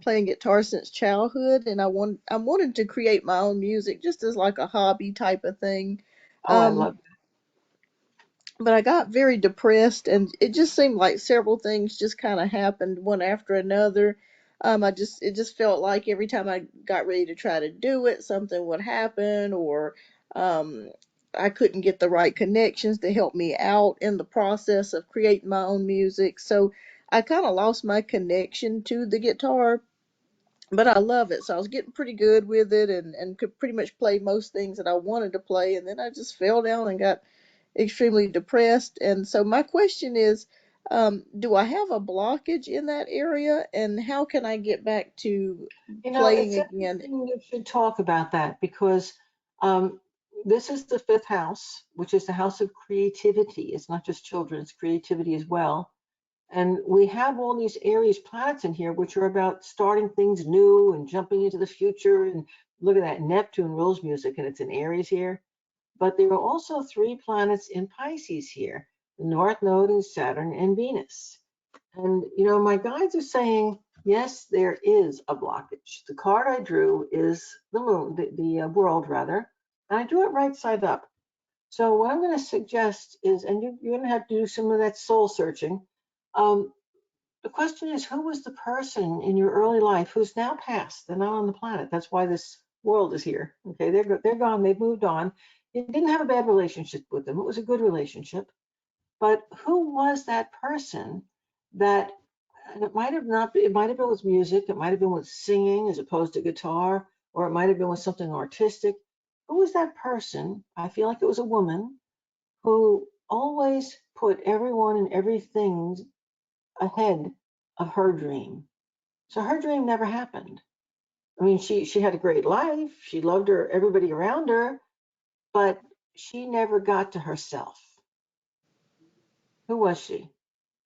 playing guitar since childhood, and I wanted to create my own music just as like a hobby type of thing. oh, I Um, love but I got very depressed, and it just seemed like several things just kind of happened one after another. It just felt like every time I got ready to try to do it, something would happen, or um, I couldn't get the right connections to help me out in the process of creating my own music. So I kind of lost my connection to the guitar, but I love it. So I was getting pretty good with it, and could pretty much play most things that I wanted to play. And then I just fell down and got extremely depressed. And so my question is, do I have a blockage in that area? And how can I get back to playing it's again? interesting you should talk about that, because um, this is the fifth house, which is the house of creativity. It's not just children, it's creativity as well. And we have all these Aries planets in here, which are about starting things new and jumping into the future. And look at that, Neptune rules music, and it's in Aries here. But there are also three planets in Pisces here, the North Node and Saturn and Venus. And, my guides are saying, yes, there is a blockage. The card I drew is the moon, the world rather, and I drew it right side up. So what I'm going to suggest is, and you're going to have to do some of that soul searching. Um, the question is, who was the person in your early life who's now passed? They're not on the planet. That's why this world is here. Okay, they're gone. They've moved on. You didn't have a bad relationship with them. It was a good relationship. But who was that person that, and it might have not, it might have been with music, it might have been with singing as opposed to guitar, or it might have been with something artistic. Who was that person? I feel like it was a woman who always put everyone and everything ahead of her dream. So her dream never happened. I mean, she had a great life. She loved everybody around her, but she never got to herself. Who was she?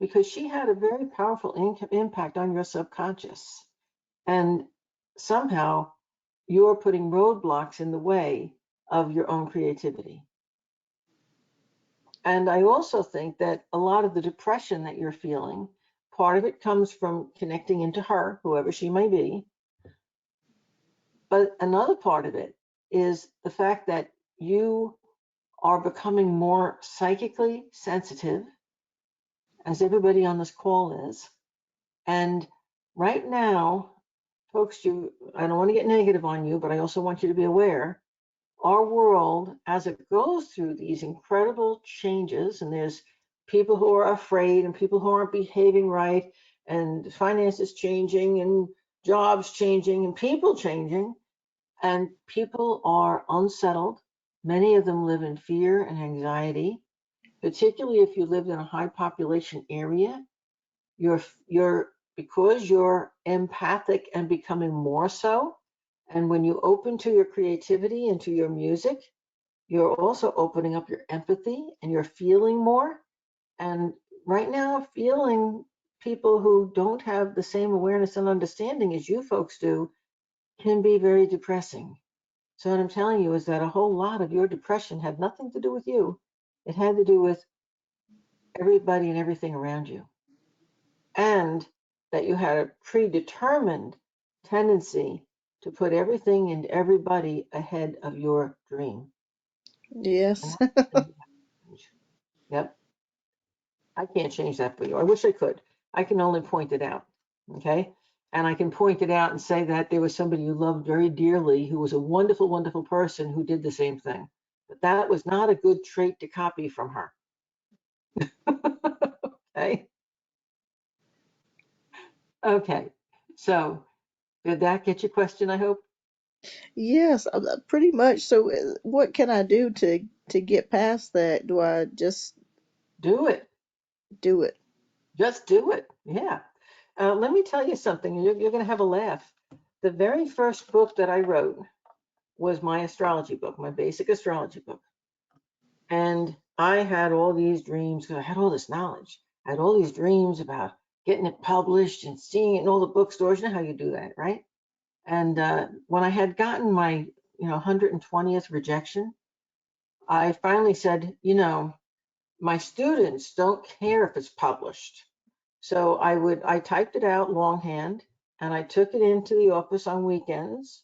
Because she had a very powerful impact on your subconscious. And somehow you're putting roadblocks in the way of your own creativity. And I also think that a lot of the depression that you're feeling, part of it comes from connecting into her, whoever she may be. But another part of it is the fact that you are becoming more psychically sensitive, as everybody on this call is. And right now, folks, I don't want to get negative on you, but I also want you to be aware our world, as it goes through these incredible changes, and there's people who are afraid and people who aren't behaving right, and finances changing and jobs changing and people changing, and people are unsettled. Many of them live in fear and anxiety, particularly if you lived in a high population area. You're because you're empathic and becoming more so. And when you open to your creativity and to your music, you're also opening up your empathy and you're feeling more. And right now, feeling people who don't have the same awareness and understanding as you folks do can be very depressing. So what I'm telling you is that a whole lot of your depression had nothing to do with you. It had to do with everybody and everything around you. And that you had a predetermined tendency to put everything and everybody ahead of your dream. And Yes. that's yep, I can't change that for you. I wish I could. I can only point it out. Okay. And I can point it out and say that there was somebody you loved very dearly who was a wonderful, wonderful person who did the same thing. But that was not a good trait to copy from her. Okay. Okay. So did that get your question, I hope? Yes, pretty much. So, what can I do to get past that? Do I just Do it. do it? Just do it. Yeah. Let me tell you something. You're going to have a laugh. The very first book that I wrote was my astrology book, my basic astrology book. And I had all these dreams because I had all this knowledge. I had all these dreams about getting it published and seeing it in all the bookstores. You know how you do that, right? And when I had gotten my, 120th rejection, I finally said, my students don't care if it's published. So I typed it out longhand and I took it into the office on weekends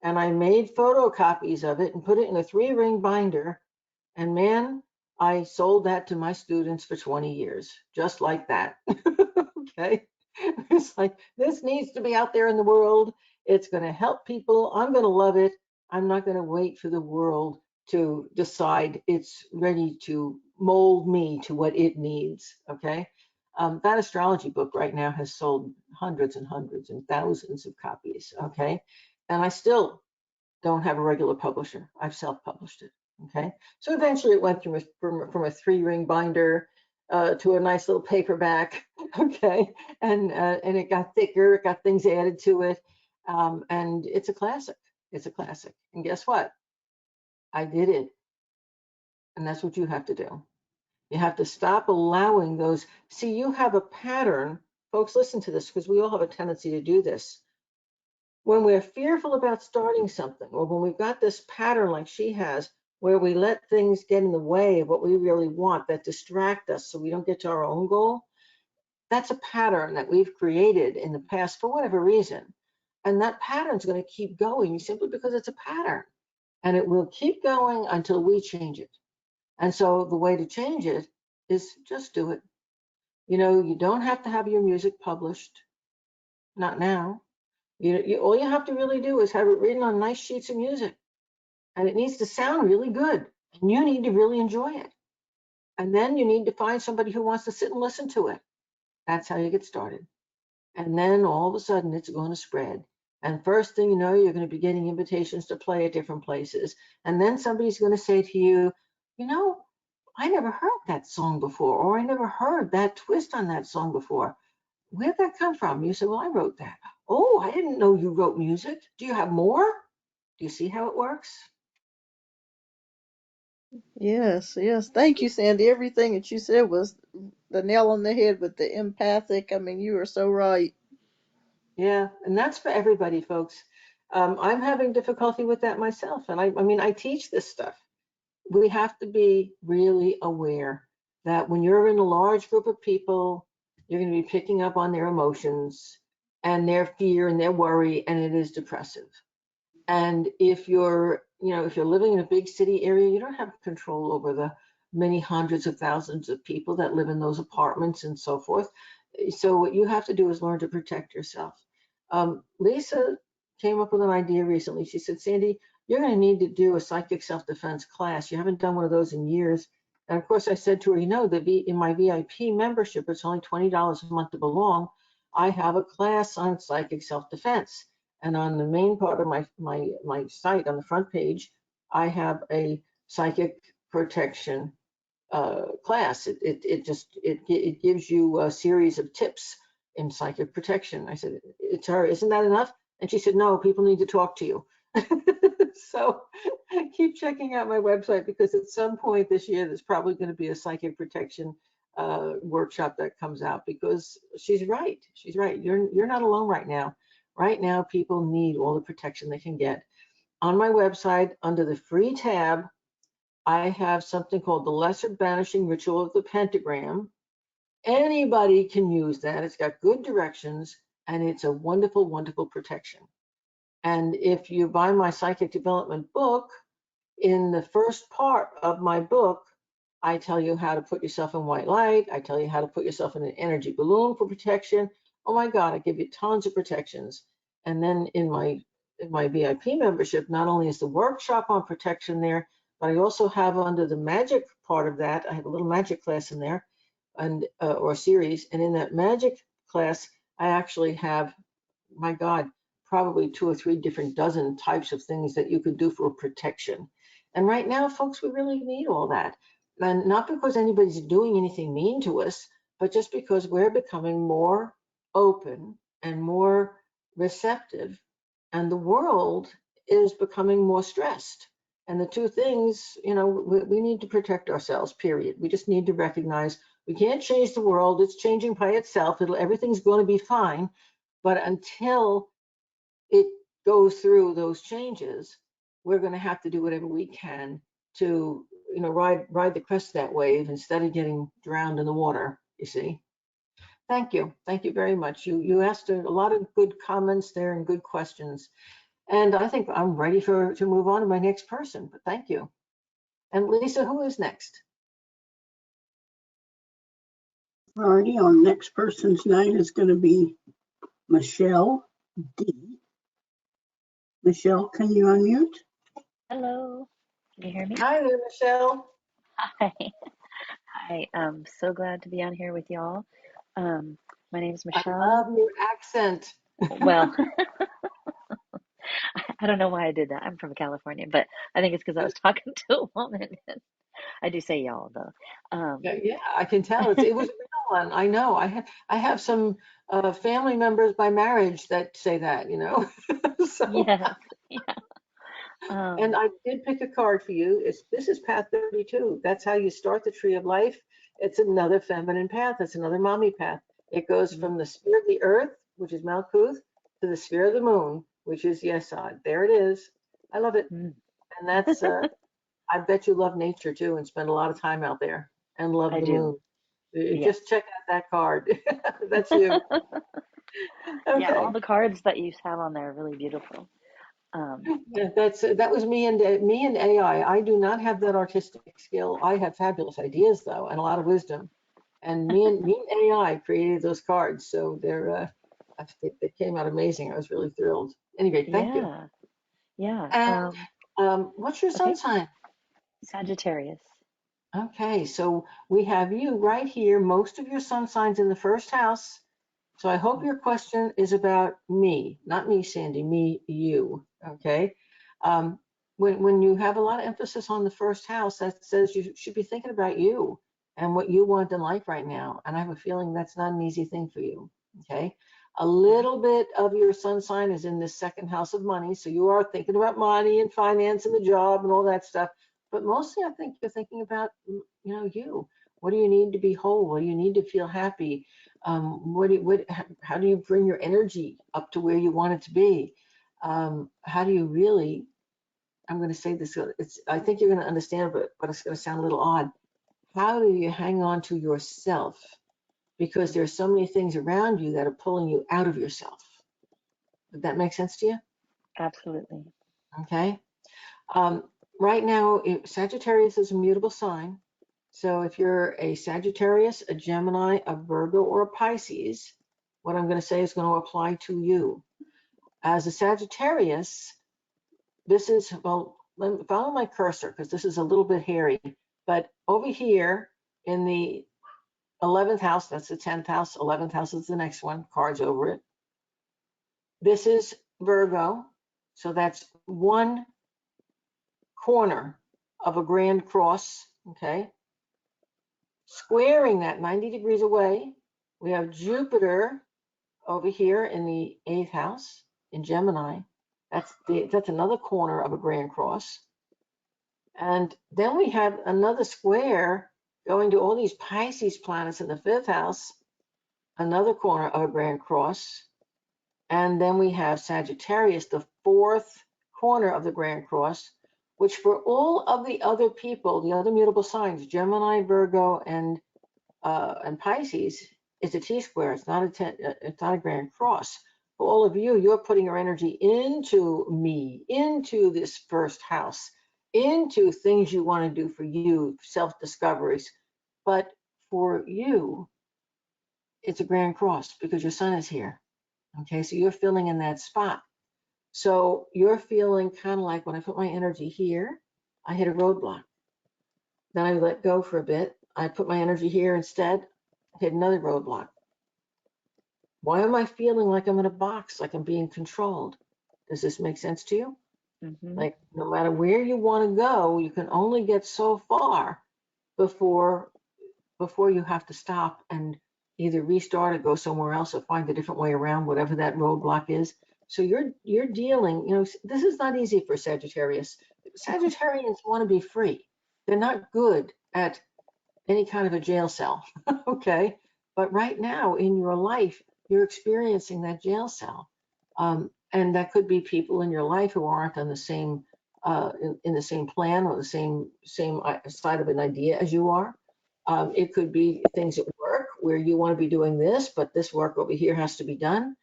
and I made photocopies of it and put it in a 3-ring binder. And man, I sold that to my students for 20 years, just like that. Okay. It's like, this needs to be out there in the world. It's going to help people. I'm going to love it. I'm not going to wait for the world to decide it's ready to mold me to what it needs. Okay. That astrology book right now has sold hundreds and hundreds and thousands of copies. Okay. And I still don't have a regular publisher. I've self-published it. Okay. So eventually it went from a 3-ring binder to a nice little paperback. Okay. And it got thicker. It got things added to it. And it's a classic. It's a classic. And guess what? I did it. And that's what you have to do. You have to stop allowing those. See, you have a pattern. Folks, listen to this because we all have a tendency to do this. When we're fearful about starting something, or when we've got this pattern like she has, where we let things get in the way of what we really want that distract us so we don't get to our own goal, that's a pattern that we've created in the past for whatever reason. And that pattern's going to keep going simply because it's a pattern. And it will keep going until we change it. And so the way to change it is just do it. You don't have to have your music published, not now. All you have to really do is have it written on nice sheets of music, and it needs to sound really good, and you need to really enjoy it. And then you need to find somebody who wants to sit and listen to it. That's how you get started. And then all of a sudden, it's going to spread. And first thing you know, you're going to be getting invitations to play at different places. And then somebody's going to say to you, I never heard that song before, or I never heard that twist on that song before. Where'd that come from? You said, well, I wrote that. Oh, I didn't know you wrote music. Do you have more? Do you see how it works? Yes, yes. Thank you, Sandy. Everything that you said was the nail on the head with the empathic. I mean, you are so right. Yeah, and that's for everybody, folks. I'm having difficulty with that myself. And I mean, I teach this stuff. We have to be really aware that when you're in a large group of people, you're going to be picking up on their emotions and their fear and their worry, and it is depressive. And if you're, if you're living in a big city area, you don't have control over the many hundreds of thousands of people that live in those apartments and so forth. So what you have to do is learn to protect yourself. Lisa came up with an idea recently. She said, Sandy, you're going to need to do a psychic self-defense class. You haven't done one of those in years. And of course, I said to her, in my VIP membership, it's only $20 a month to belong. I have a class on psychic self-defense. And on the main part of my site, on the front page, I have a psychic protection class. It gives you a series of tips in psychic protection. I said, it's her, isn't that enough? And she said, no, people need to talk to you. So keep checking out my website, because at some point this year, there's probably going to be a psychic protection workshop that comes out, because she's right. She's right. You're not alone right now. Right now, people need all the protection they can get. On my website, under the free tab, I have something called the Lesser Banishing Ritual of the Pentagram. Anybody can use that. It's got good directions, and it's a wonderful, wonderful protection. And if you buy my psychic development book, in the first part of my book, I tell you how to put yourself in white light. I tell you how to put yourself in an energy balloon for protection. Oh my God, I give you tons of protections. And then in my VIP membership, not only is the workshop on protection there, but I also have, under the magic part of that, I have a little magic class in there, and or series. And in that magic class, I actually have, my God, probably 2 or 3 different dozen types of things that you could do for protection. And right now, folks, we really need all that. And not because anybody's doing anything mean to us, but just because we're becoming more open and more receptive, and the world is becoming more stressed. And the two things, we need to protect ourselves, period. We just need to recognize we can't change the world. It's changing by itself. Everything's going to be fine. But until it goes through those changes, we're going to have to do whatever we can to, ride the crest of that wave instead of getting drowned in the water, you see. Thank you. Thank you very much. You asked a lot of good comments there and good questions. And I think I'm ready to move on to my next person, but thank you. And Lisa, who is next? Alrighty, our next person's name is going to be Michelle D. Michelle, can you unmute? Hello, can you hear me? Hi there, Michelle. Hi. Hi, I'm so glad to be on here with y'all. My name is I Michelle. love your accent. Well, I don't know why I did that. I'm from California, but I think it's because I was talking to a woman. I do say y'all though. Yeah, I can tell. It was a real one. I know. I have some family members by marriage that say that, So, Yes, yeah. and Um, I did pick a card for you. This is path 32. That's how you start the tree of life. It's another feminine path. It's another mommy path. It goes mm, from the sphere of the earth, which is Malkuth, to the sphere of the moon, which is Yesod. There it is. I love it. mm, And that's, I bet you love nature too and spend a lot of time out there and love I the do. moon. You Yes. just check out that card. That's you. Yeah, all Okay. the cards that you have on there are really beautiful. Um, Yeah, that was me and AI. I do not have that artistic skill. I have fabulous ideas though, and a lot of wisdom. And me and AI created those cards, so they came out amazing. I was really thrilled. Anyway, thank you. yeah, yeah. And what's your sun Okay, sign? Sagittarius. Okay, so we have you right here. Most of your sun signs in the first house. So I hope your question is about me, not me, Sandy, me, you, okay? Um, when you have a lot of emphasis on the first house, that says you should be thinking about you and what you want in life right now. And I have a feeling that's not an easy thing for you, okay? A little bit of your sun sign is in the second house of money. So you are thinking about money and finance and the job and all that stuff. But mostly I think you're thinking about, you. What do you need to be whole? What do you need to feel happy? How do you bring your energy up to where you want it to be? How do you really, I'm going to say this, I think you're going to understand, but it's going to sound a little odd. How do you hang on to yourself? Because there's so many things around you that are pulling you out of yourself. Did that make sense to you? Absolutely. Okay. Right now, Sagittarius is a mutable sign. So if you're a Sagittarius, a Gemini, a Virgo, or a Pisces, what I'm going to say is going to apply to you. As a Sagittarius, this is, well, follow my cursor because this is a little bit hairy. But over here in the 11th house, that's the 10th house, 11th house is the next one, cards over it. This is Virgo. So that's one corner of a grand cross, okay? Squaring that 90 degrees away, we have Jupiter over here in the 8th house in Gemini. That's another corner of a grand cross. And then we have another square going to all these Pisces planets in the 5th house, another corner of a grand cross. And then we have Sagittarius, the 4th corner of the grand cross, which for all of the other people, the other mutable signs, Gemini, Virgo, and Pisces, is a T-square. It's not a grand cross. For all of you, you're putting your energy into me, into this first house, into things you want to do for you, self-discoveries. But for you, it's a grand cross because your sun is here. Okay, so you're filling in that spot. So you're feeling kind of like when I put my energy here, I hit a roadblock. Then I let go for a bit. I put my energy here instead, hit another roadblock. Why am I feeling like I'm in a box, like I'm being controlled? Does this make sense to you? Mm-hmm. Like no matter where you want to go, you can only get so far before you have to stop and either restart or go somewhere else or find a different way around whatever that roadblock is. So you're dealing, this is not easy for Sagittarius. Sagittarians want to be free. They're not good at any kind of a jail cell, okay? But right now in your life, you're experiencing that jail cell. And that could be people in your life who aren't on the same, in the same plan or the same side of an idea as you are. It could be things at work where you want to be doing this, but this work over here has to be done.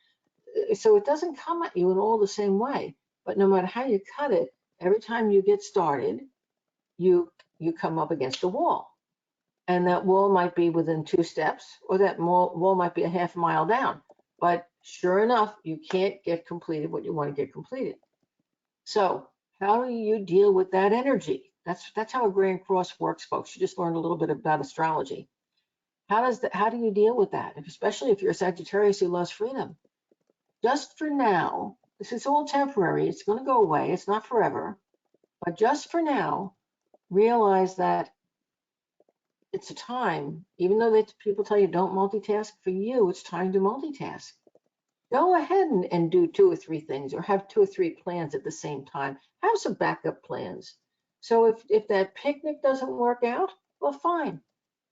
So it doesn't come at you in all the same way. But no matter how you cut it, every time you get started, you come up against a wall. And that wall might be within 2 steps, or that wall might be a half mile down. But sure enough, you can't get completed what you want to get completed. So how do you deal with that energy? That's how a grand cross works, folks. You just learned a little bit about astrology. How do you deal with that? Especially if you're a Sagittarius who loves freedom. Just for now, this is all temporary. It's going to go away. It's not forever. But just for now, realize that it's a time, even though people tell you don't multitask, for you, it's time to multitask. Go ahead and do 2 or 3 things or have 2 or 3 plans at the same time. Have some backup plans. So if that picnic doesn't work out, well, fine.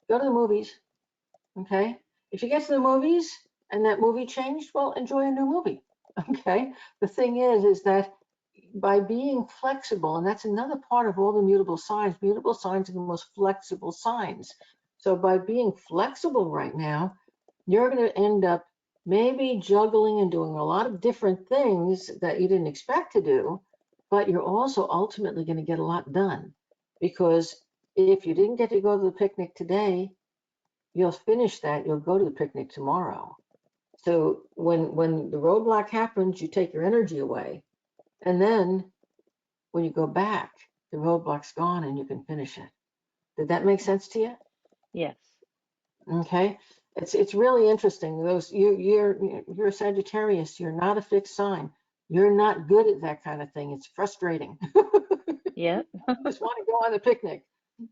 Go to the movies, okay? If you get to the movies and that movie changed, well, enjoy a new movie, okay? The thing is that by being flexible, and that's another part of all the mutable signs are the most flexible signs. So by being flexible right now, you're going to end up maybe juggling and doing a lot of different things that you didn't expect to do, but you're also ultimately going to get a lot done. Because if you didn't get to go to the picnic today, you'll finish that, you'll go to the picnic tomorrow. So when the roadblock happens, you take your energy away. And then when you go back, the roadblock's gone and you can finish it. Did that make sense to you? Yes. Okay. It's really interesting. You're a Sagittarius. You're not a fixed sign. You're not good at that kind of thing. It's frustrating. Yep. Just want to go on a picnic.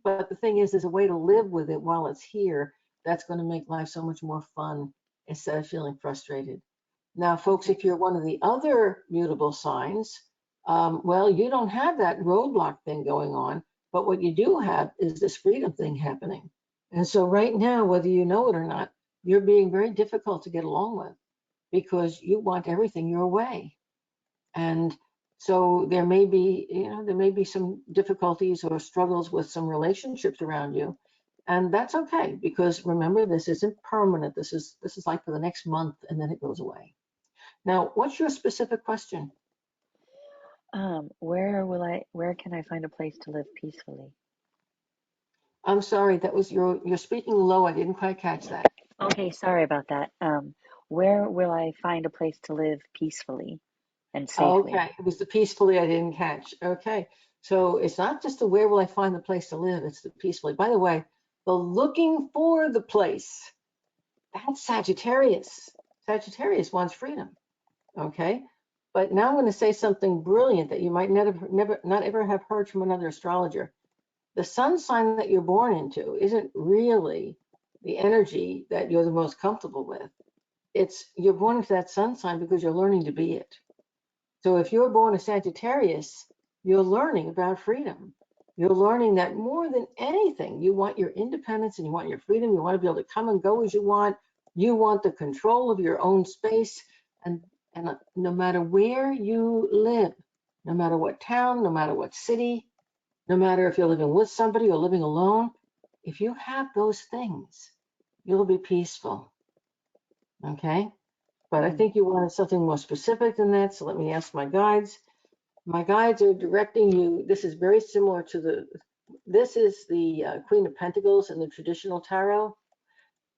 But the thing is, there's a way to live with it while it's here. That's going to make life so much more fun instead of feeling frustrated. Now, folks, Okay. if you're one of the other mutable signs, well, you don't have that roadblock thing going on, but what you do have is this freedom thing happening. And so right now, whether you know it or not, you're being very difficult to get along with because you want everything your way. And so there may be some difficulties or struggles with some relationships around you. And that's okay, because remember, this isn't permanent. This is like for the next month and then it goes away. Now, what's your specific question? Where can I find a place to live peacefully? I'm sorry, that was you're speaking low. I didn't quite catch that. Okay, sorry about that. Where will I find a place to live peacefully and safely? Okay, it was the peacefully I didn't catch. Okay, so it's not just the where will I find the place to live, it's the peacefully. By the way, the looking for the place, that's Sagittarius. Sagittarius wants freedom. Okay, but now I'm going to say something brilliant that you might not ever have heard from another astrologer. The sun sign that you're born into isn't really the energy that you're the most comfortable with. It's you're born into that sun sign because you're learning to be it. So if you're born a Sagittarius, you're learning about freedom. You're learning that more than anything, you want your independence and you want your freedom. You want to be able to come and go as you want. You want the control of your own space. And no matter where you live, no matter what town, no matter what city, no matter if you're living with somebody or living alone, if you have those things, you'll be peaceful. Okay? But I Mm, think you wanted something more specific than that. So let me ask my guides. My guides are directing you. This is very similar to this is the Queen of Pentacles in the traditional tarot.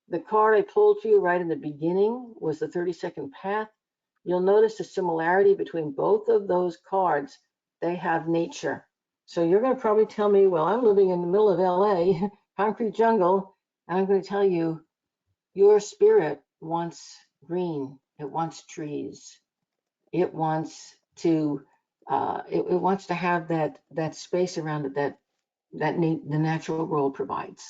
The card I pulled for you right in the beginning was the 32nd path. You'll notice the similarity between both of those cards. They have nature. So you're going to probably tell me, well, I'm living in the middle of LA, concrete jungle, and I'm going to tell you, your spirit wants green. It wants trees. It wants to it wants to have that space around it that the natural world provides.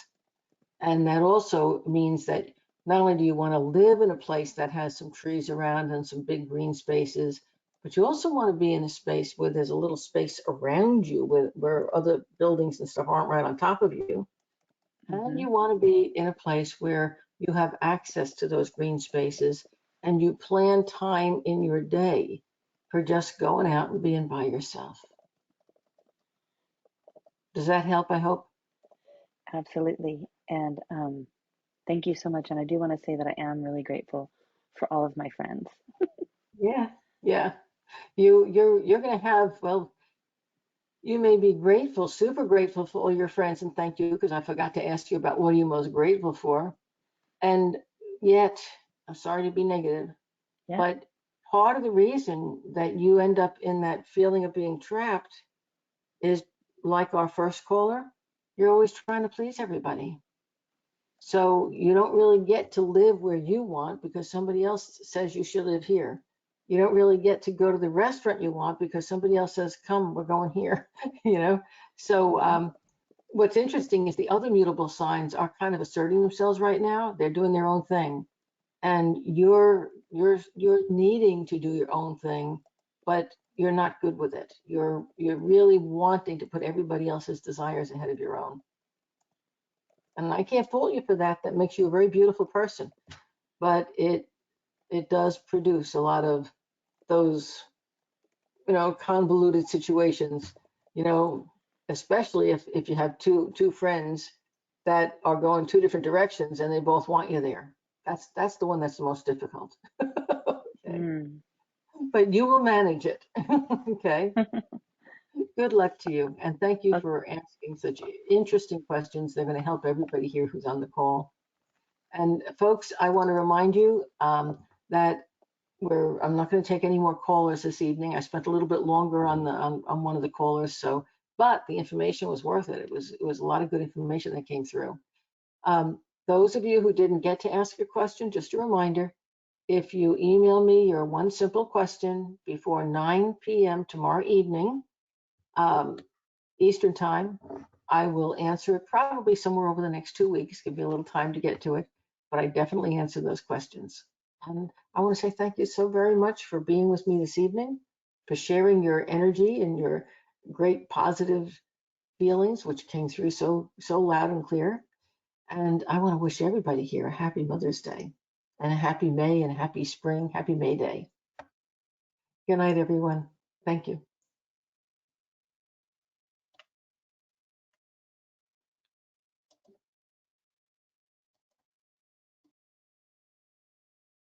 And that also means that not only do you want to live in a place that has some trees around and some big green spaces, but you also want to be in a space where there's a little space around you where other buildings and stuff aren't right on top of you. And hmm you want to be in a place where you have access to those green spaces and you plan time in your day for just going out and being by yourself. Does that help? I hope. Absolutely. And thank you so much. And I do want to say that I am really grateful for all of my friends. Yeah, yeah. You're going to have, well, you may be grateful, super grateful for all your friends, and thank you because I forgot to ask you about what are you most grateful for. And yet, I'm sorry to be negative, Yeah, but part of the reason that you end up in that feeling of being trapped is like our first caller, you're always trying to please everybody. So you don't really get to live where you want because somebody else says you should live here. You don't really get to go to the restaurant you want because somebody else says, come, we're going here, you know? So hmm what's interesting is the other mutable signs are kind of asserting themselves right now. They're doing their own thing. And you're needing to do your own thing, but you're not good with it. You're really wanting to put everybody else's desires ahead of your own. And I can't fault you for that. That makes you a very beautiful person. But it does produce a lot of those, convoluted situations, you know, especially if you have two friends that are going two different directions and they both want you there. That's the one that's the most difficult. Okay. Mm. But you will manage it. Okay. Good luck to you. And thank you Oh, for asking such interesting questions. They're going to help everybody here who's on the call. And folks, I want to remind you that I'm not going to take any more callers this evening. I spent a little bit longer on one of the callers, but the information was worth it. It was a lot of good information that came through. Those of you who didn't get to ask a question, just a reminder, if you email me your one simple question before 9 p.m. tomorrow evening, um, Eastern time, I will answer it probably somewhere over the next 2 weeks, give you a little time to get to it, but I definitely answer those questions. And I want to say thank you so very much for being with me this evening, for sharing your energy and your great positive feelings, which came through so loud and clear. And I want to wish everybody here a happy Mother's Day and a happy May and a happy spring, happy May Day. Good night, everyone. Thank you.